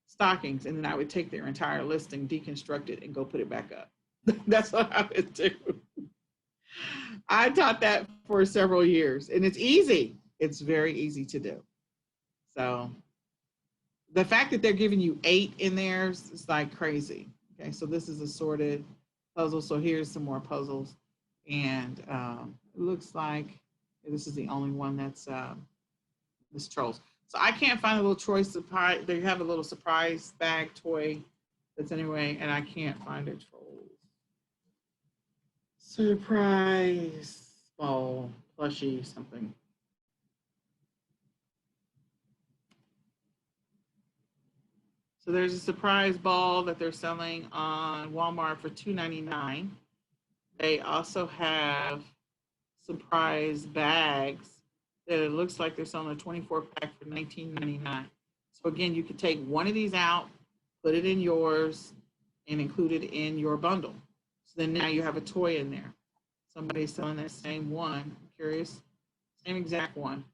stockings, and then I would take their entire listing, deconstruct it, and go put it back up. That's what I would do. I taught that for several years, and it's easy. It's very easy to do. So the fact that they're giving you 8 in there is like crazy. Okay, so this is a sorted puzzle. So here's some more puzzles. And it looks like this is the only one that's this trolls. So I can't find a little choice surprise. They have a little surprise bag toy that's anyway, and I can't find a trolls. Surprise ball plushie something. So there's a surprise ball that they're selling on Walmart for $2.99. They also have surprise bags that it looks like they're selling a 24-pack for $19.99. So again, you could take one of these out, put it in yours, and include it in your bundle. So then now you have a toy in there. Somebody's selling that same one. I'm curious. Same exact one.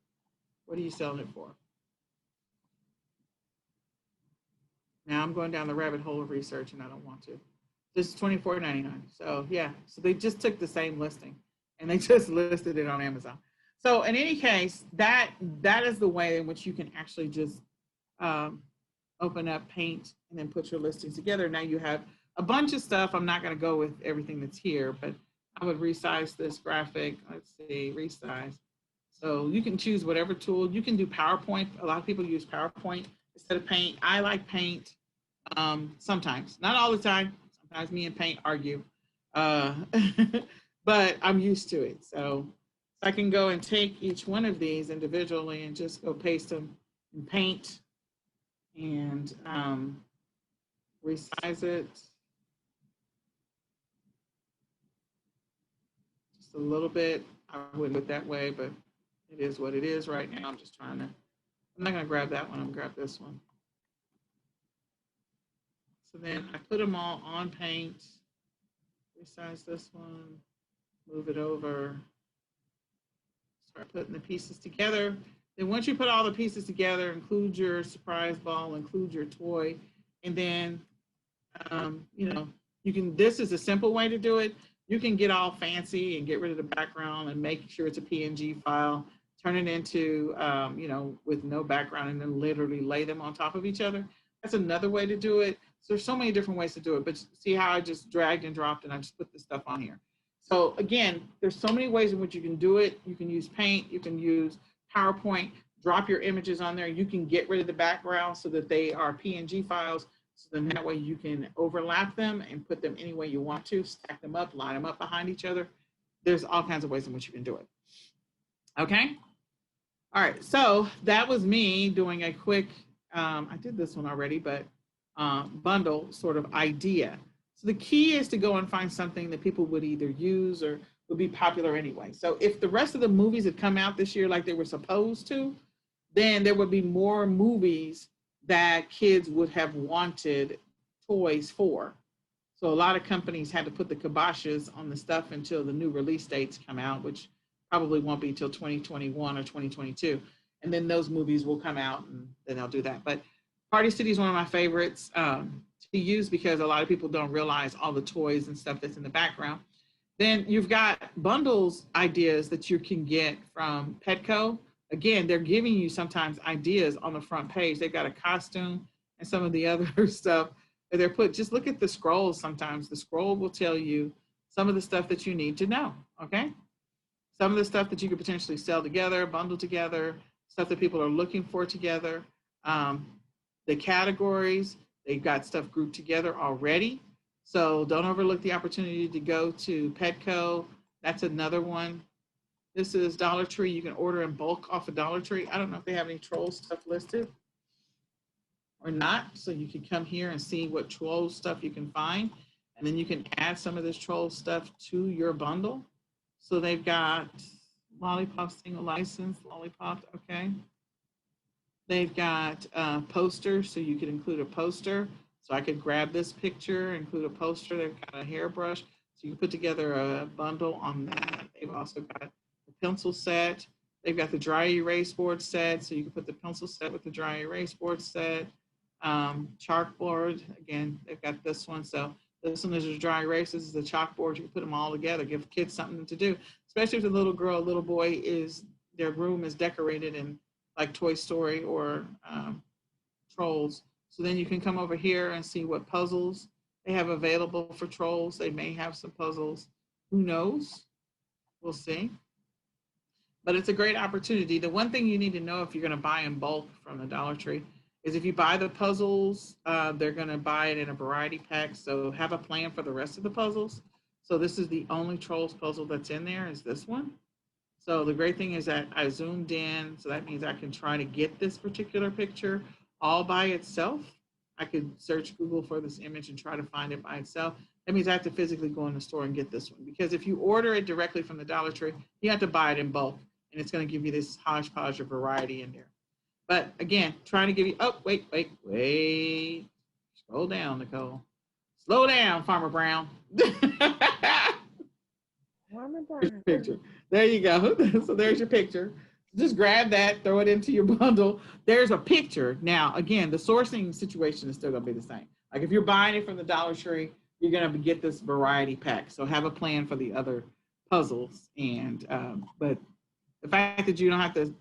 What are you selling it for? Now I'm going down the rabbit hole of research and I don't want to. This is $24.99. So yeah, so they just took the same listing and they just listed it on Amazon. So in any case, that is the way in which you can actually just open up Paint and then put your listings together. Now you have a bunch of stuff. I'm not going to go with everything that's here, but I would resize this graphic. Let's see, resize. So you can choose whatever tool. You can do PowerPoint. A lot of people use PowerPoint instead of Paint. I like Paint sometimes, not all the time. Sometimes me and Paint argue, but I'm used to it. So I can go and take each one of these individually and just go paste them in Paint and resize it just a little bit. I wouldn't do it that way, but it is what it is right now. I'm just trying to, I'm not going to grab that one. I'm going to grab this one. So then I put them all on Paint, resize this one, move it over, start putting the pieces together. Then once you put all the pieces together, include your surprise ball, include your toy, and then, you know, you can, this is a simple way to do it. You can get all fancy and get rid of the background and make sure it's a PNG file, turn it into, you know, with no background and then literally lay them on top of each other. That's another way to do it. So there's so many different ways to do it, but see how I just dragged and dropped and I just put this stuff on here. So again, there's so many ways in which you can do it. You can use Paint, you can use PowerPoint, drop your images on there. You can get rid of the background so that they are PNG files. So then that way you can overlap them and put them any way you want to, stack them up, line them up behind each other. There's all kinds of ways in which you can do it. Okay. All right. So that was me doing a quick, I did this one already, but bundle sort of idea. So the key is to go and find something that people would either use or would be popular anyway. So if the rest of the movies had come out this year like they were supposed to, then there would be more movies that kids would have wanted toys for. So a lot of companies had to put the kiboshes on the stuff until the new release dates come out, which probably won't be till 2021 or 2022. And then those movies will come out and then they'll do that. But Party City is one of my favorites to use because a lot of people don't realize all the toys and stuff that's in the background. Then you've got bundles ideas that you can get from Petco. Again, they're giving you sometimes ideas on the front page. They've got a costume and some of the other stuff that they're put. Just look at the scrolls sometimes. The scroll will tell you some of the stuff that you need to know, okay? Some of the stuff that you could potentially sell together, bundle together, stuff that people are looking for together. The categories, they've got stuff grouped together already. So don't overlook the opportunity to go to Petco. That's another one. This is Dollar Tree. You can order in bulk off of Dollar Tree. I don't know if they have any troll stuff listed or not. So you can come here and see what troll stuff you can find. And then you can add some of this troll stuff to your bundle. So they've got Lollipop single license, Lollipop, okay. They've got posters, so you could include a poster. So I could grab this picture, include a poster. They've got a hairbrush, so you can put together a bundle on that. They've also got the pencil set. They've got the dry erase board set, so you can put the pencil set with the dry erase board set. Chalkboard, again, they've got this one. So this one is a dry erase. This is the chalkboard. You can put them all together, give kids something to do, especially if the little girl, little boy is, their room is decorated in like Toy Story or Trolls. So then you can come over here and see what puzzles they have available for Trolls. They may have some puzzles. Who knows? We'll see. But it's a great opportunity. The one thing you need to know if you're going to buy in bulk from the Dollar Tree is if you buy the puzzles, they're going to buy it in a variety pack. So have a plan for the rest of the puzzles. So this is the only Trolls puzzle that's in there is this one. So the great thing is that I zoomed in, so that means I can try to get this particular picture all by itself. I could search Google for this image and try to find it by itself. That means I have to physically go in the store and get this one, because if you order it directly from the Dollar Tree, you have to buy it in bulk, and it's going to give you this hodgepodge of variety in there. But again, trying to give you, oh, wait. Slow down, Nicole. Slow down, Farmer Brown. Farmer Brown. Picture. There you go. So there's your picture. Just grab that, throw it into your bundle. There's a picture. Now, again, the sourcing situation is still going to be the same. Like if you're buying it from the Dollar Tree, you're going to get this variety pack. So have a plan for the other puzzles. And but the fact that you don't have to,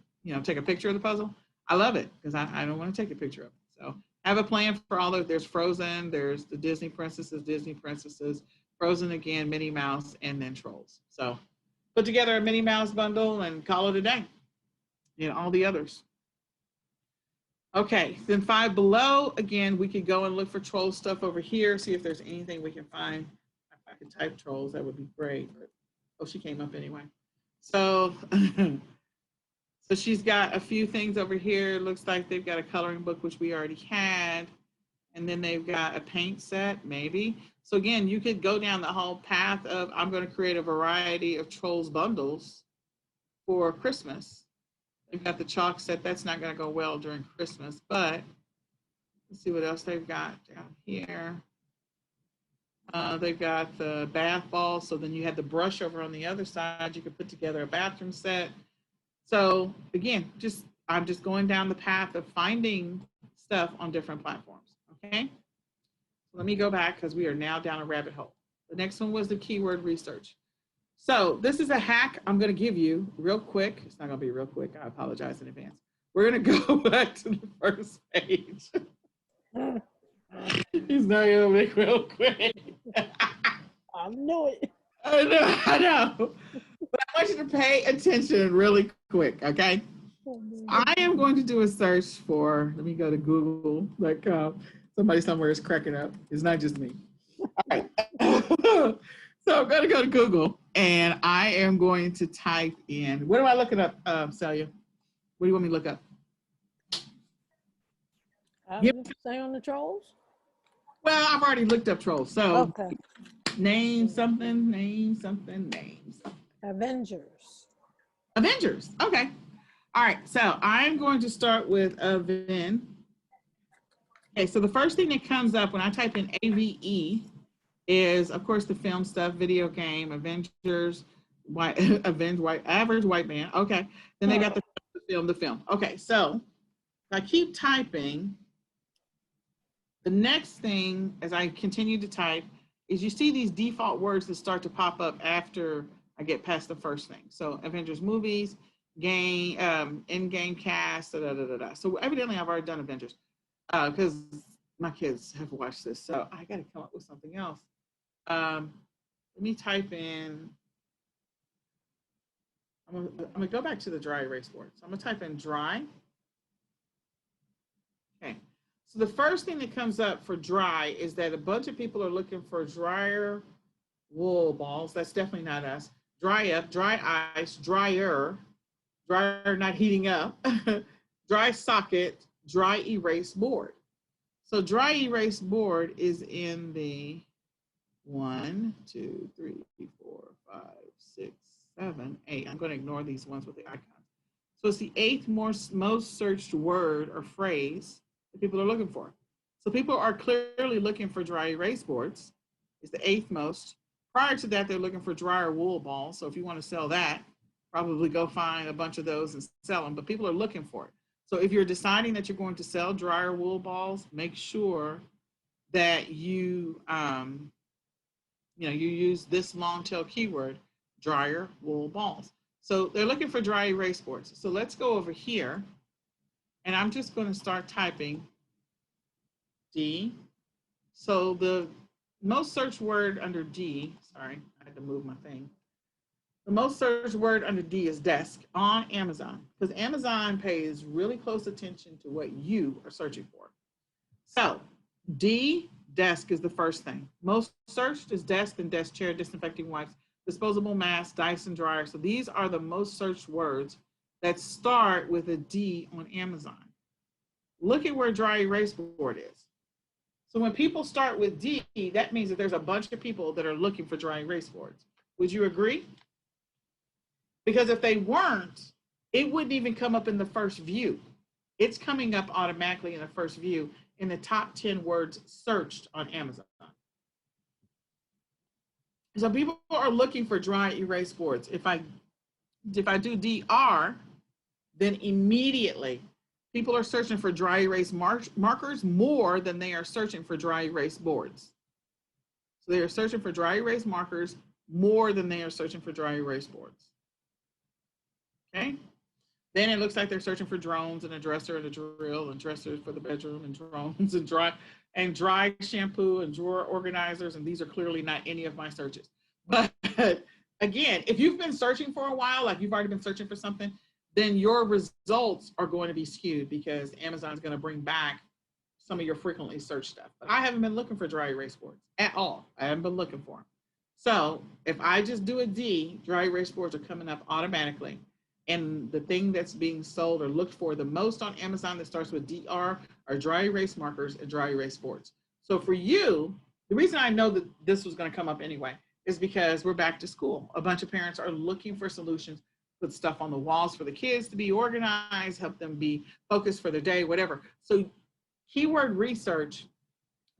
take a picture of the puzzle, I love it, because I don't want to take a picture of it. So have a plan for all of. There's Frozen. There's the Disney Princesses, Frozen again, Minnie Mouse, and then Trolls. So put together a Minnie Mouse bundle and call it a day. All the others. Okay, then 5 below, again, we could go and look for Troll stuff over here, see if there's anything we can find. If I could type Trolls, that would be great. But, oh, she came up anyway. So, so she's got a few things over here. It looks like they've got a coloring book, which we already had. And then they've got a paint set, maybe. So again, you could go down the whole path of, I'm going to create a variety of Trolls bundles for Christmas. They've got the chalk set. That's not going to go well during Christmas, but let's see what else they've got down here. They've got the bath ball. So then you have the brush over on the other side. You could put together a bathroom set. So again, I'm just going down the path of finding stuff on different platforms. Okay. So let me go back, because we are now down a rabbit hole. The next one was the keyword research. So this is a hack I'm going to give you real quick. It's not going to be real quick. I apologize in advance. We're going to go back to the first page. He's not going to make real quick. I know it. I know. But I want you to pay attention really quick, okay? I am going to do a search for, let me go to Google. Like somebody somewhere is cracking up. It's not just me. All right. So I'm going to go to Google, and I am going to type in, what am I looking up, Celia? What do you want me to look up? Say on the Trolls? Well, I've already looked up Trolls. So Okay. name something. Avengers. Okay. All right. So I'm going to start with Aven. Okay. So the first thing that comes up when I type in AVE is, of course, the film stuff, video game, Avengers, average white man. Okay. Then they got the film. Okay. So if I keep typing, the next thing as I continue to type is you see these default words that start to pop up after I get past the first thing. So Avengers movies, game, in-game cast, So evidently I've already done Avengers because my kids have watched this. So I got to come up with something else. Let me type in, I'm gonna go back to the dry erase board. So I'm gonna type in dry. Okay. So the first thing that comes up for dry is that a bunch of people are looking for dryer wool balls. That's definitely not us. Dry up, dry ice, dryer not heating up, dry socket, dry erase board. So dry erase board is in the 1, 2, 3, 4, 5, 6, 7, 8. I'm going to ignore these ones with the icons. So it's the 8th most searched word or phrase that people are looking for. So people are clearly looking for dry erase boards. It's the 8th most. Prior to that, they're looking for dryer wool balls. So if you want to sell that, probably go find a bunch of those and sell them. But people are looking for it. So if you're deciding that you're going to sell dryer wool balls, make sure that you you use this long tail keyword, dryer wool balls. So they're looking for dry erase boards. So let's go over here, and I'm just going to start typing D. So the most searched word under D, sorry, I had to move my thing. The most searched word under D is desk on Amazon, because Amazon pays really close attention to what you are searching for. So D, desk is the first thing. Most searched is desk and desk chair, disinfecting wipes, disposable masks, Dyson dryer. So these are the most searched words that start with a D on Amazon. Look at where dry erase board is. So when people start with D, that means that there's a bunch of people that are looking for dry erase boards. Would you agree? Because if they weren't, it wouldn't even come up in the first view. It's coming up automatically in the first view in the top 10 words searched on Amazon. So people are looking for dry erase boards. If I do DR, then immediately people are searching for dry erase markers more than they are searching for dry erase boards. So they are searching for dry erase markers more than they are searching for dry erase boards. Okay. Then it looks like they're searching for drones and a dresser and a drill and dressers for the bedroom and drones and dry shampoo and drawer organizers. And these are clearly not any of my searches. But again, if you've been searching for a while, like you've already been searching for something, then your results are going to be skewed because Amazon's going to bring back some of your frequently searched stuff. But I haven't been looking for dry erase boards at all. I haven't been looking for them. So if I just do a D, dry erase boards are coming up automatically. And the thing that's being sold or looked for the most on Amazon that starts with DR are dry erase markers and dry erase boards. So for you, the reason I know that this was going to come up anyway is because we're back to school. A bunch of parents are looking for solutions, put stuff on the walls for the kids to be organized, help them be focused for their day, whatever. So keyword research,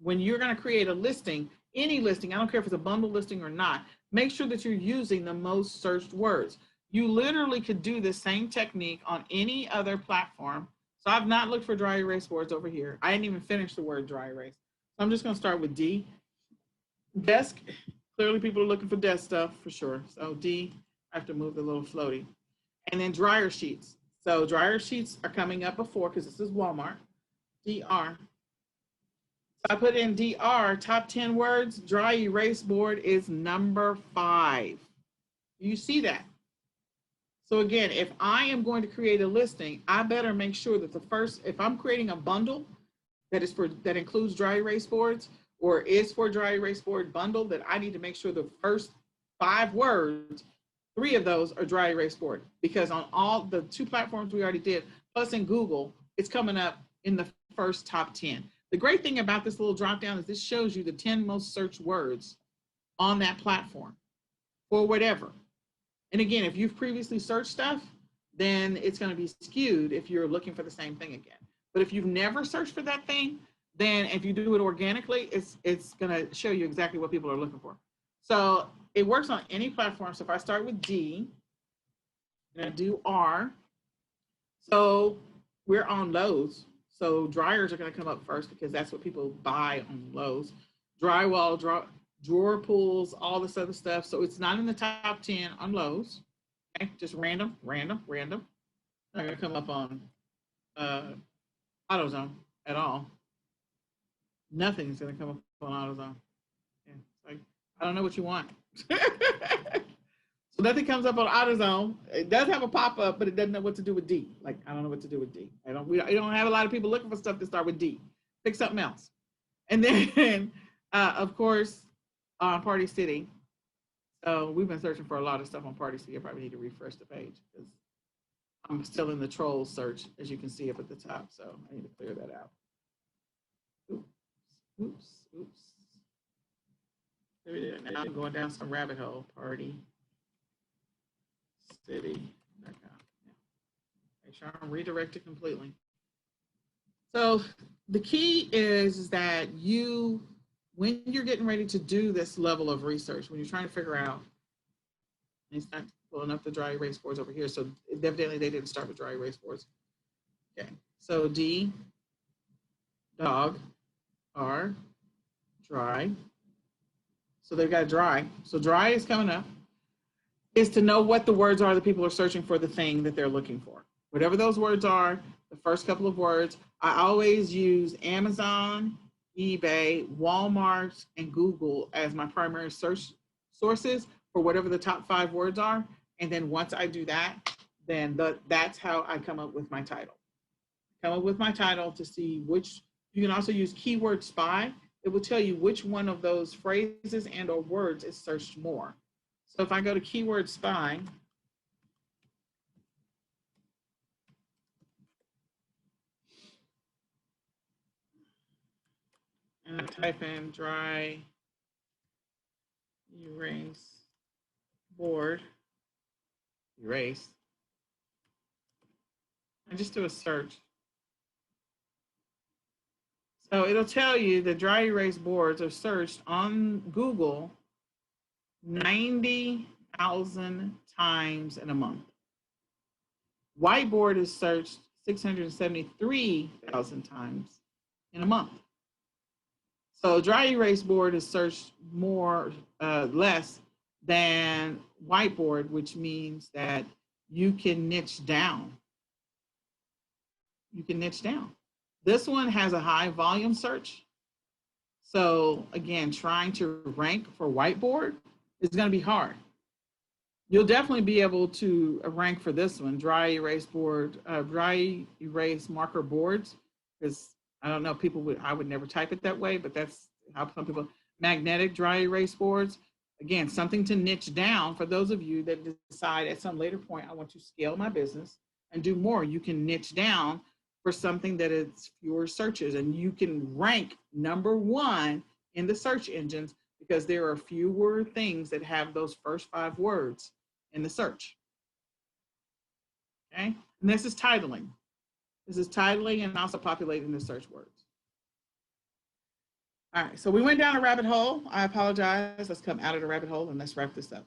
when you're going to create a listing, any listing, I don't care if it's a bundle listing or not, make sure that you're using the most searched words. You literally could do the same technique on any other platform. So I've not looked for dry erase boards over here. I didn't even finish the word dry erase. So I'm just going to start with D. Desk. Clearly people are looking for desk stuff for sure. So D, I have to move the little floaty. And then dryer sheets. So dryer sheets are coming up before because this is Walmart. DR. So I put in DR, top 10 words. Dry erase board is number 5. You see that? So again, if I am going to create a listing, I better make sure that if I'm creating a bundle that includes dry erase boards or is for dry erase board bundle, that I need to make sure the first 5 words, 3 of those are dry erase board, because on all the 2 platforms we already did, plus in Google, it's coming up in the first top 10. The great thing about this little drop down is this shows you the 10 most searched words on that platform for whatever. And again, if you've previously searched stuff, then it's going to be skewed if you're looking for the same thing again. But if you've never searched for that thing, then if you do it organically, it's going to show you exactly what people are looking for. So it works on any platform. So if I start with D and I do R, so we're on Lowe's. So dryers are going to come up first because that's what people buy on Lowe's. Drywall, drawer pulls, all this other stuff. So it's not in the top 10 on Lowe's. Okay, just random. Not gonna come up on AutoZone at all. Nothing's gonna come up on AutoZone. Yeah, like, I don't know what you want. So nothing comes up on AutoZone. It does have a pop-up, but it doesn't know what to do with D. Like, I don't know what to do with D. We don't have a lot of people looking for stuff to start with D. Pick something else. And then, of course, on Party City. So we've been searching for a lot of stuff on Party City. I probably need to refresh the page because I'm still in the troll search, as you can see up at the top. So I need to clear that out. Oops. Now I'm going down some rabbit hole. Party city.gov. Make sure I'm redirected completely. So the key is that when you're getting ready to do this level of research, when you're trying to figure out, it's not pulling up the dry erase boards over here, so evidently they didn't start with dry erase boards. Okay, so D, dog, R, dry. So they've got dry. So dry is coming up. Is to know what the words are that people are searching for the thing that they're looking for. Whatever those words are, the first couple of words, I always use Amazon, eBay, Walmart, and Google as my primary search sources for whatever the top 5 words are. And then once I do that, then that's how I come up with my title. Come up with my title to see which, you can also use Keyword Spy. It will tell you which one of those phrases and or words is searched more. So if I go to Keyword Spy, and I type in dry erase board, erase, I just do a search. So it'll tell you that dry erase boards are searched on Google 90,000 times in a month. Whiteboard is searched 673,000 times in a month. So dry erase board is searched less than whiteboard, which means that you can niche down. You can niche down. This one has a high volume search. So again, trying to rank for whiteboard is going to be hard. You'll definitely be able to rank for this one, dry erase marker boards, because I don't know, I would never type it that way, but that's how some people, magnetic dry erase boards. Again, something to niche down for those of you that decide at some later point, I want to scale my business and do more. You can niche down for something that is fewer searches, and you can rank #1 in the search engines because there are fewer things that have those first 5 words in the search. Okay, and this is titling. This is titling and also populating the search words. All right, so we went down a rabbit hole. I apologize. Let's come out of the rabbit hole and let's wrap this up.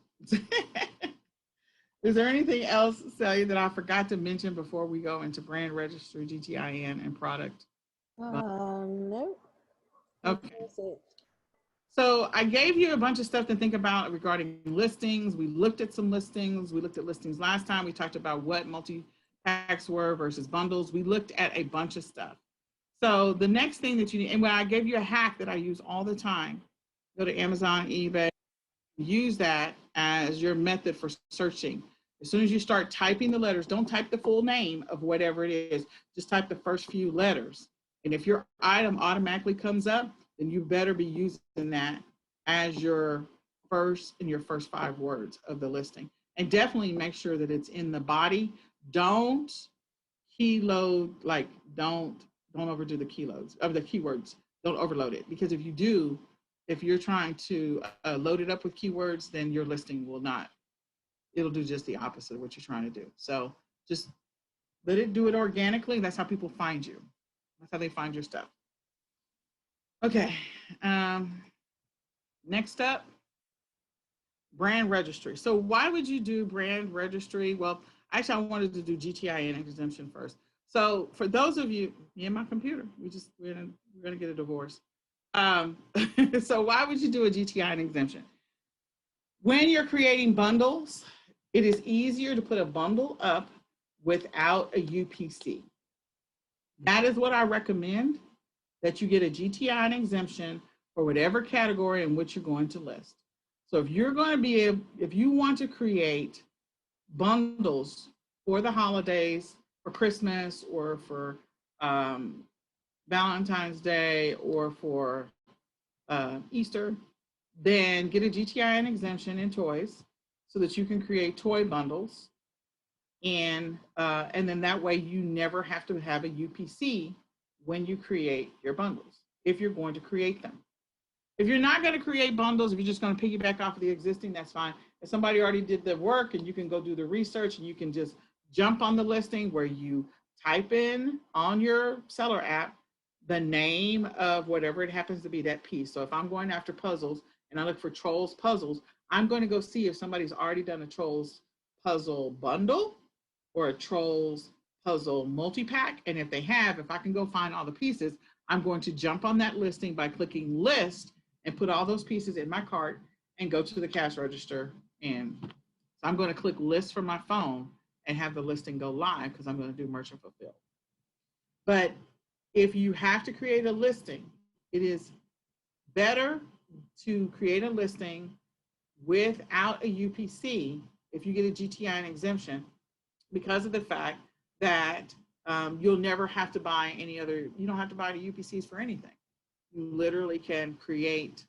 Is there anything else, Celia, that I forgot to mention before we go into brand registry, GTIN, and product? No. Okay. So I gave you a bunch of stuff to think about regarding listings. We looked at some listings. We looked at listings last time. We talked about what multi-packs were versus bundles. We looked at a bunch of stuff. So the next thing that you need, and when I gave you a hack that I use all the time, go to Amazon, eBay, use that as your method for searching. As soon as you start typing the letters, don't type the full name of whatever it is, just type the first few letters. And if your item automatically comes up, then you better be using that as your first 5 words of the listing. And definitely make sure that it's in the body. Don't keyload, like don't overdo the keyloads of the keywords. Don't overload it, because if you do, if you're trying to load it up with keywords, then your listing will not. It'll do just the opposite of what you're trying to do. So just let it do it organically. That's how people find you. That's how they find your stuff. Okay. Next up, brand registry. So why would you do brand registry? Well, actually, I wanted to do GTIN exemption first. So for those of you, me and my computer, we're gonna get a divorce. So why would you do a GTIN exemption? When you're creating bundles, it is easier to put a bundle up without a UPC. That is what I recommend, that you get a GTIN exemption for whatever category in which you're going to list. So if you're going to if you want to create bundles for the holidays, for Christmas, or for Valentine's Day, or for Easter, then get a GTIN exemption in toys so that you can create toy bundles. And then that way you never have to have a UPC when you create your bundles, if you're going to create them. If you're not going to create bundles, if you're just going to piggyback off of the existing, that's fine. If somebody already did the work and you can go do the research and you can just jump on the listing where you type in on your seller app the name of whatever it happens to be, that piece. So if I'm going after puzzles and I look for Trolls puzzles, I'm going to go see if somebody's already done a Trolls puzzle bundle or a Trolls puzzle multi-pack. And if they have, if I can go find all the pieces, I'm going to jump on that listing by clicking list and put all those pieces in my cart and go to the cash register. And so I'm going to click list from my phone and have the listing go live because I'm going to do merchant fulfill. But if you have to create a listing, it is better to create a listing without a UPC if you get a GTI exemption, because of the fact that you'll never have to buy any other, you don't have to buy the UPCs for anything. You literally can create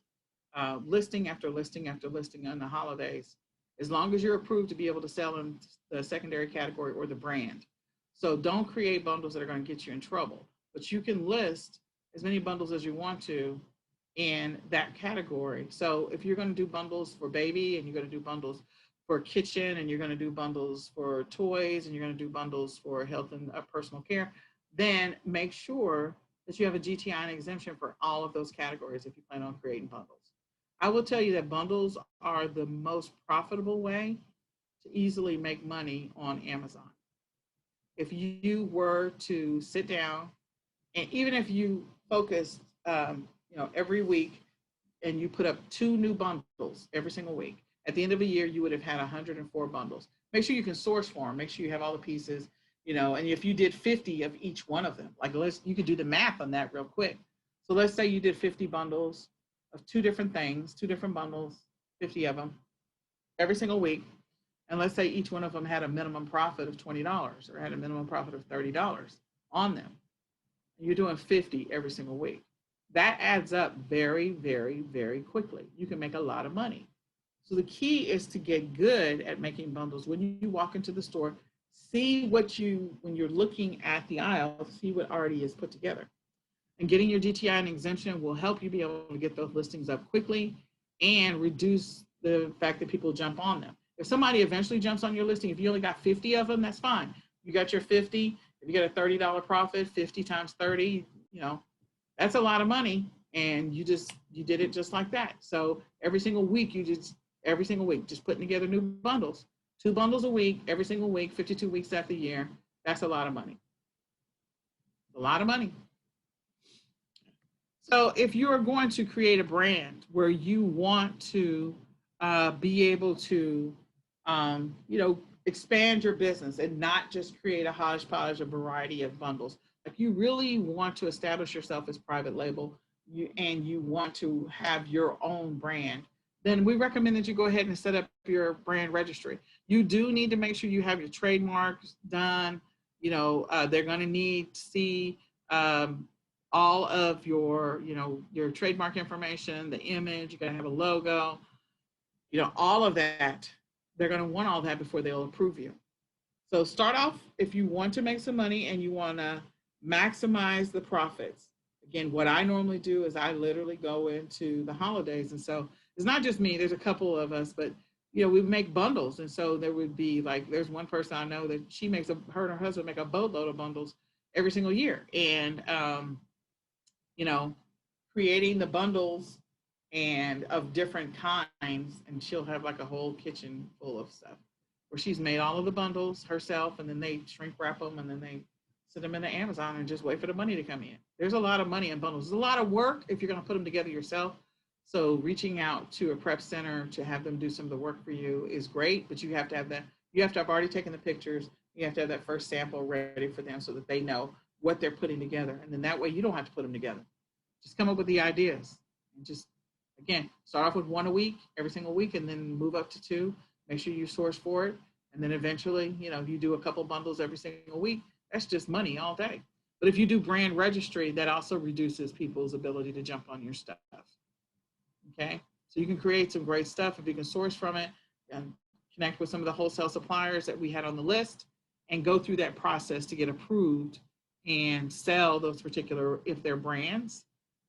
listing after listing after listing on the holidays, as long as you're approved to be able to sell in the secondary category or the brand. So don't create bundles that are going to get you in trouble, but you can list as many bundles as you want to in that category. So if you're going to do bundles for baby and you're going to do bundles for kitchen and you're going to do bundles for toys and you're going to do bundles for health and personal care, then make sure that you have a GTI exemption for all of those categories if you plan on creating bundles. I will tell you that bundles are the most profitable way to easily make money on Amazon. If you were to sit down and even if you focus, every week and you put up 2 new bundles every single week, at the end of a year, you would have had 104 bundles. Make sure you can source for them. Make sure you have all the pieces, and if you did 50 of each one of them, you could do the math on that real quick. So let's say you did 50 bundles of 2 different things, 2 different bundles, 50 of them every single week. And let's say each one of them had a minimum profit of $20 or had a minimum profit of $30 on them. You're doing 50 every single week. That adds up very, very, very quickly. You can make a lot of money. So the key is to get good at making bundles. When you walk into the store, see when you're looking at the aisle, see what already is put together. And getting your GTI and exemption will help you be able to get those listings up quickly and reduce the fact that people jump on them. If somebody eventually jumps on your listing, if you only got 50 of them, that's fine. You got your 50. If you get a $30 profit, 50 times 30, that's a lot of money. And you did it just like that. So every single week, just putting together new bundles, 2 bundles a week, every single week, 52 weeks after the year. That's a lot of money. A lot of money. So if you're going to create a brand where you want to be able to, expand your business and not just create a hodgepodge, a variety of bundles. If you really want to establish yourself as private label and you want to have your own brand, then we recommend that you go ahead and set up your brand registry. You do need to make sure you have your trademarks done. They're going to need to see all of your trademark information, the image, you got to have a logo, all of that. They're going to want all that before they'll approve you. So start off, if you want to make some money and you want to maximize the profits. Again, what I normally do is I literally go into the holidays. And so it's not just me, there's a couple of us, but we make bundles. And so there would be there's one person I know that she makes her and her husband make a boatload of bundles every single year. And, creating the bundles and of different kinds, and she'll have a whole kitchen full of stuff where she's made all of the bundles herself, and then they shrink wrap them, and then they send them into Amazon and just wait for the money to come in. There's a lot of money in bundles. There's a lot of work if you're going to put them together yourself. So reaching out to a prep center to have them do some of the work for you is great, but you have to have that. You have to have already taken the pictures. You have to have that first sample ready for them so that they know what they're putting together. And then that way you don't have to put them together. Just come up with the ideas and just, again, start off with 1 a week, every single week, and then move up to 2. Make sure you source for it. And then eventually, you do a couple bundles every single week. That's just money all day. But if you do brand registry, that also reduces people's ability to jump on your stuff. Okay. So you can create some great stuff if you can source from it and connect with some of the wholesale suppliers that we had on the list and go through that process to get approved and sell those particular, if they're brands,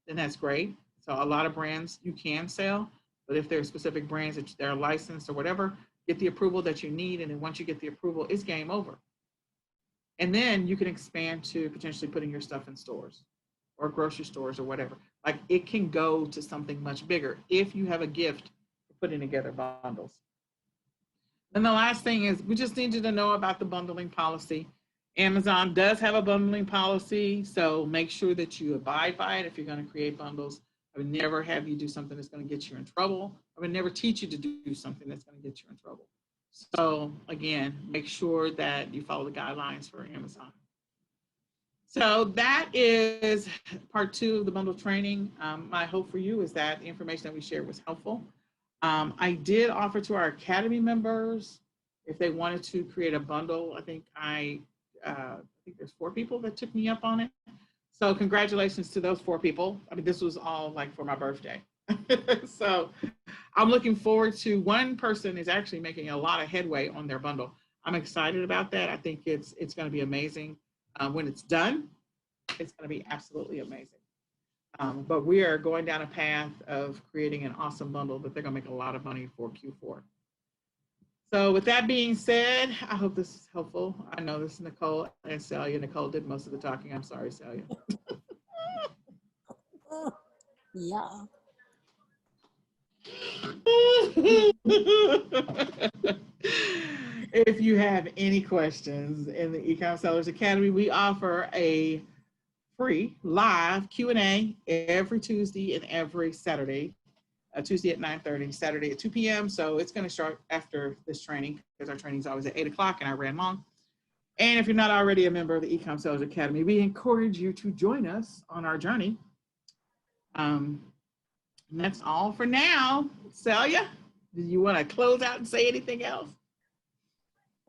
then that's great. So a lot of brands you can sell, but if there are specific brands that they're licensed or whatever, get the approval that you need. And then once you get the approval, it's game over. And then you can expand to potentially putting your stuff in stores or grocery stores or whatever. Like it can go to something much bigger if you have a gift for putting together bundles. And the last thing is we just need you to know about the bundling policy. Amazon does have a bundling policy, so make sure that you abide by it if you're going to create bundles. I would never have you do something that's going to get you in trouble. I would never teach you to do something that's going to get you in trouble. So again, make sure that you follow the guidelines for Amazon. So that is part 2 of the bundle training. My hope for you is that the information that we shared was helpful. I did offer to our Academy members if they wanted to create a bundle. I think there's 4 people that took me up on it. So congratulations to those 4 people. I mean, this was all like for my birthday. So I'm looking forward to, one person is actually making a lot of headway on their bundle. I'm excited about that. I think it's going to be amazing. When it's done, it's going to be absolutely amazing. But we are going down a path of creating an awesome bundle that they're going to make a lot of money for Q4. So with that being said, I hope this is helpful. I know this is Nicole and Celia. Nicole did most of the talking. I'm sorry, Celia. Yeah. If you have any questions in the eCom Sellers Academy, we offer a free live Q&A every Tuesday and every Saturday. Tuesday at 9:30, Saturday at 2 p.m. So it's going to start after this training because our training is always at 8 o'clock and I ran long. And if you're not already a member of the eCom Sellers Academy, we encourage you to join us on our journey. And that's all for now. Celia, do you want to close out and say anything else?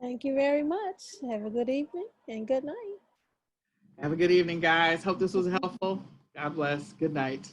Thank you very much. Have a good evening and good night. Have a good evening, guys. Hope this was helpful. God bless. Good night.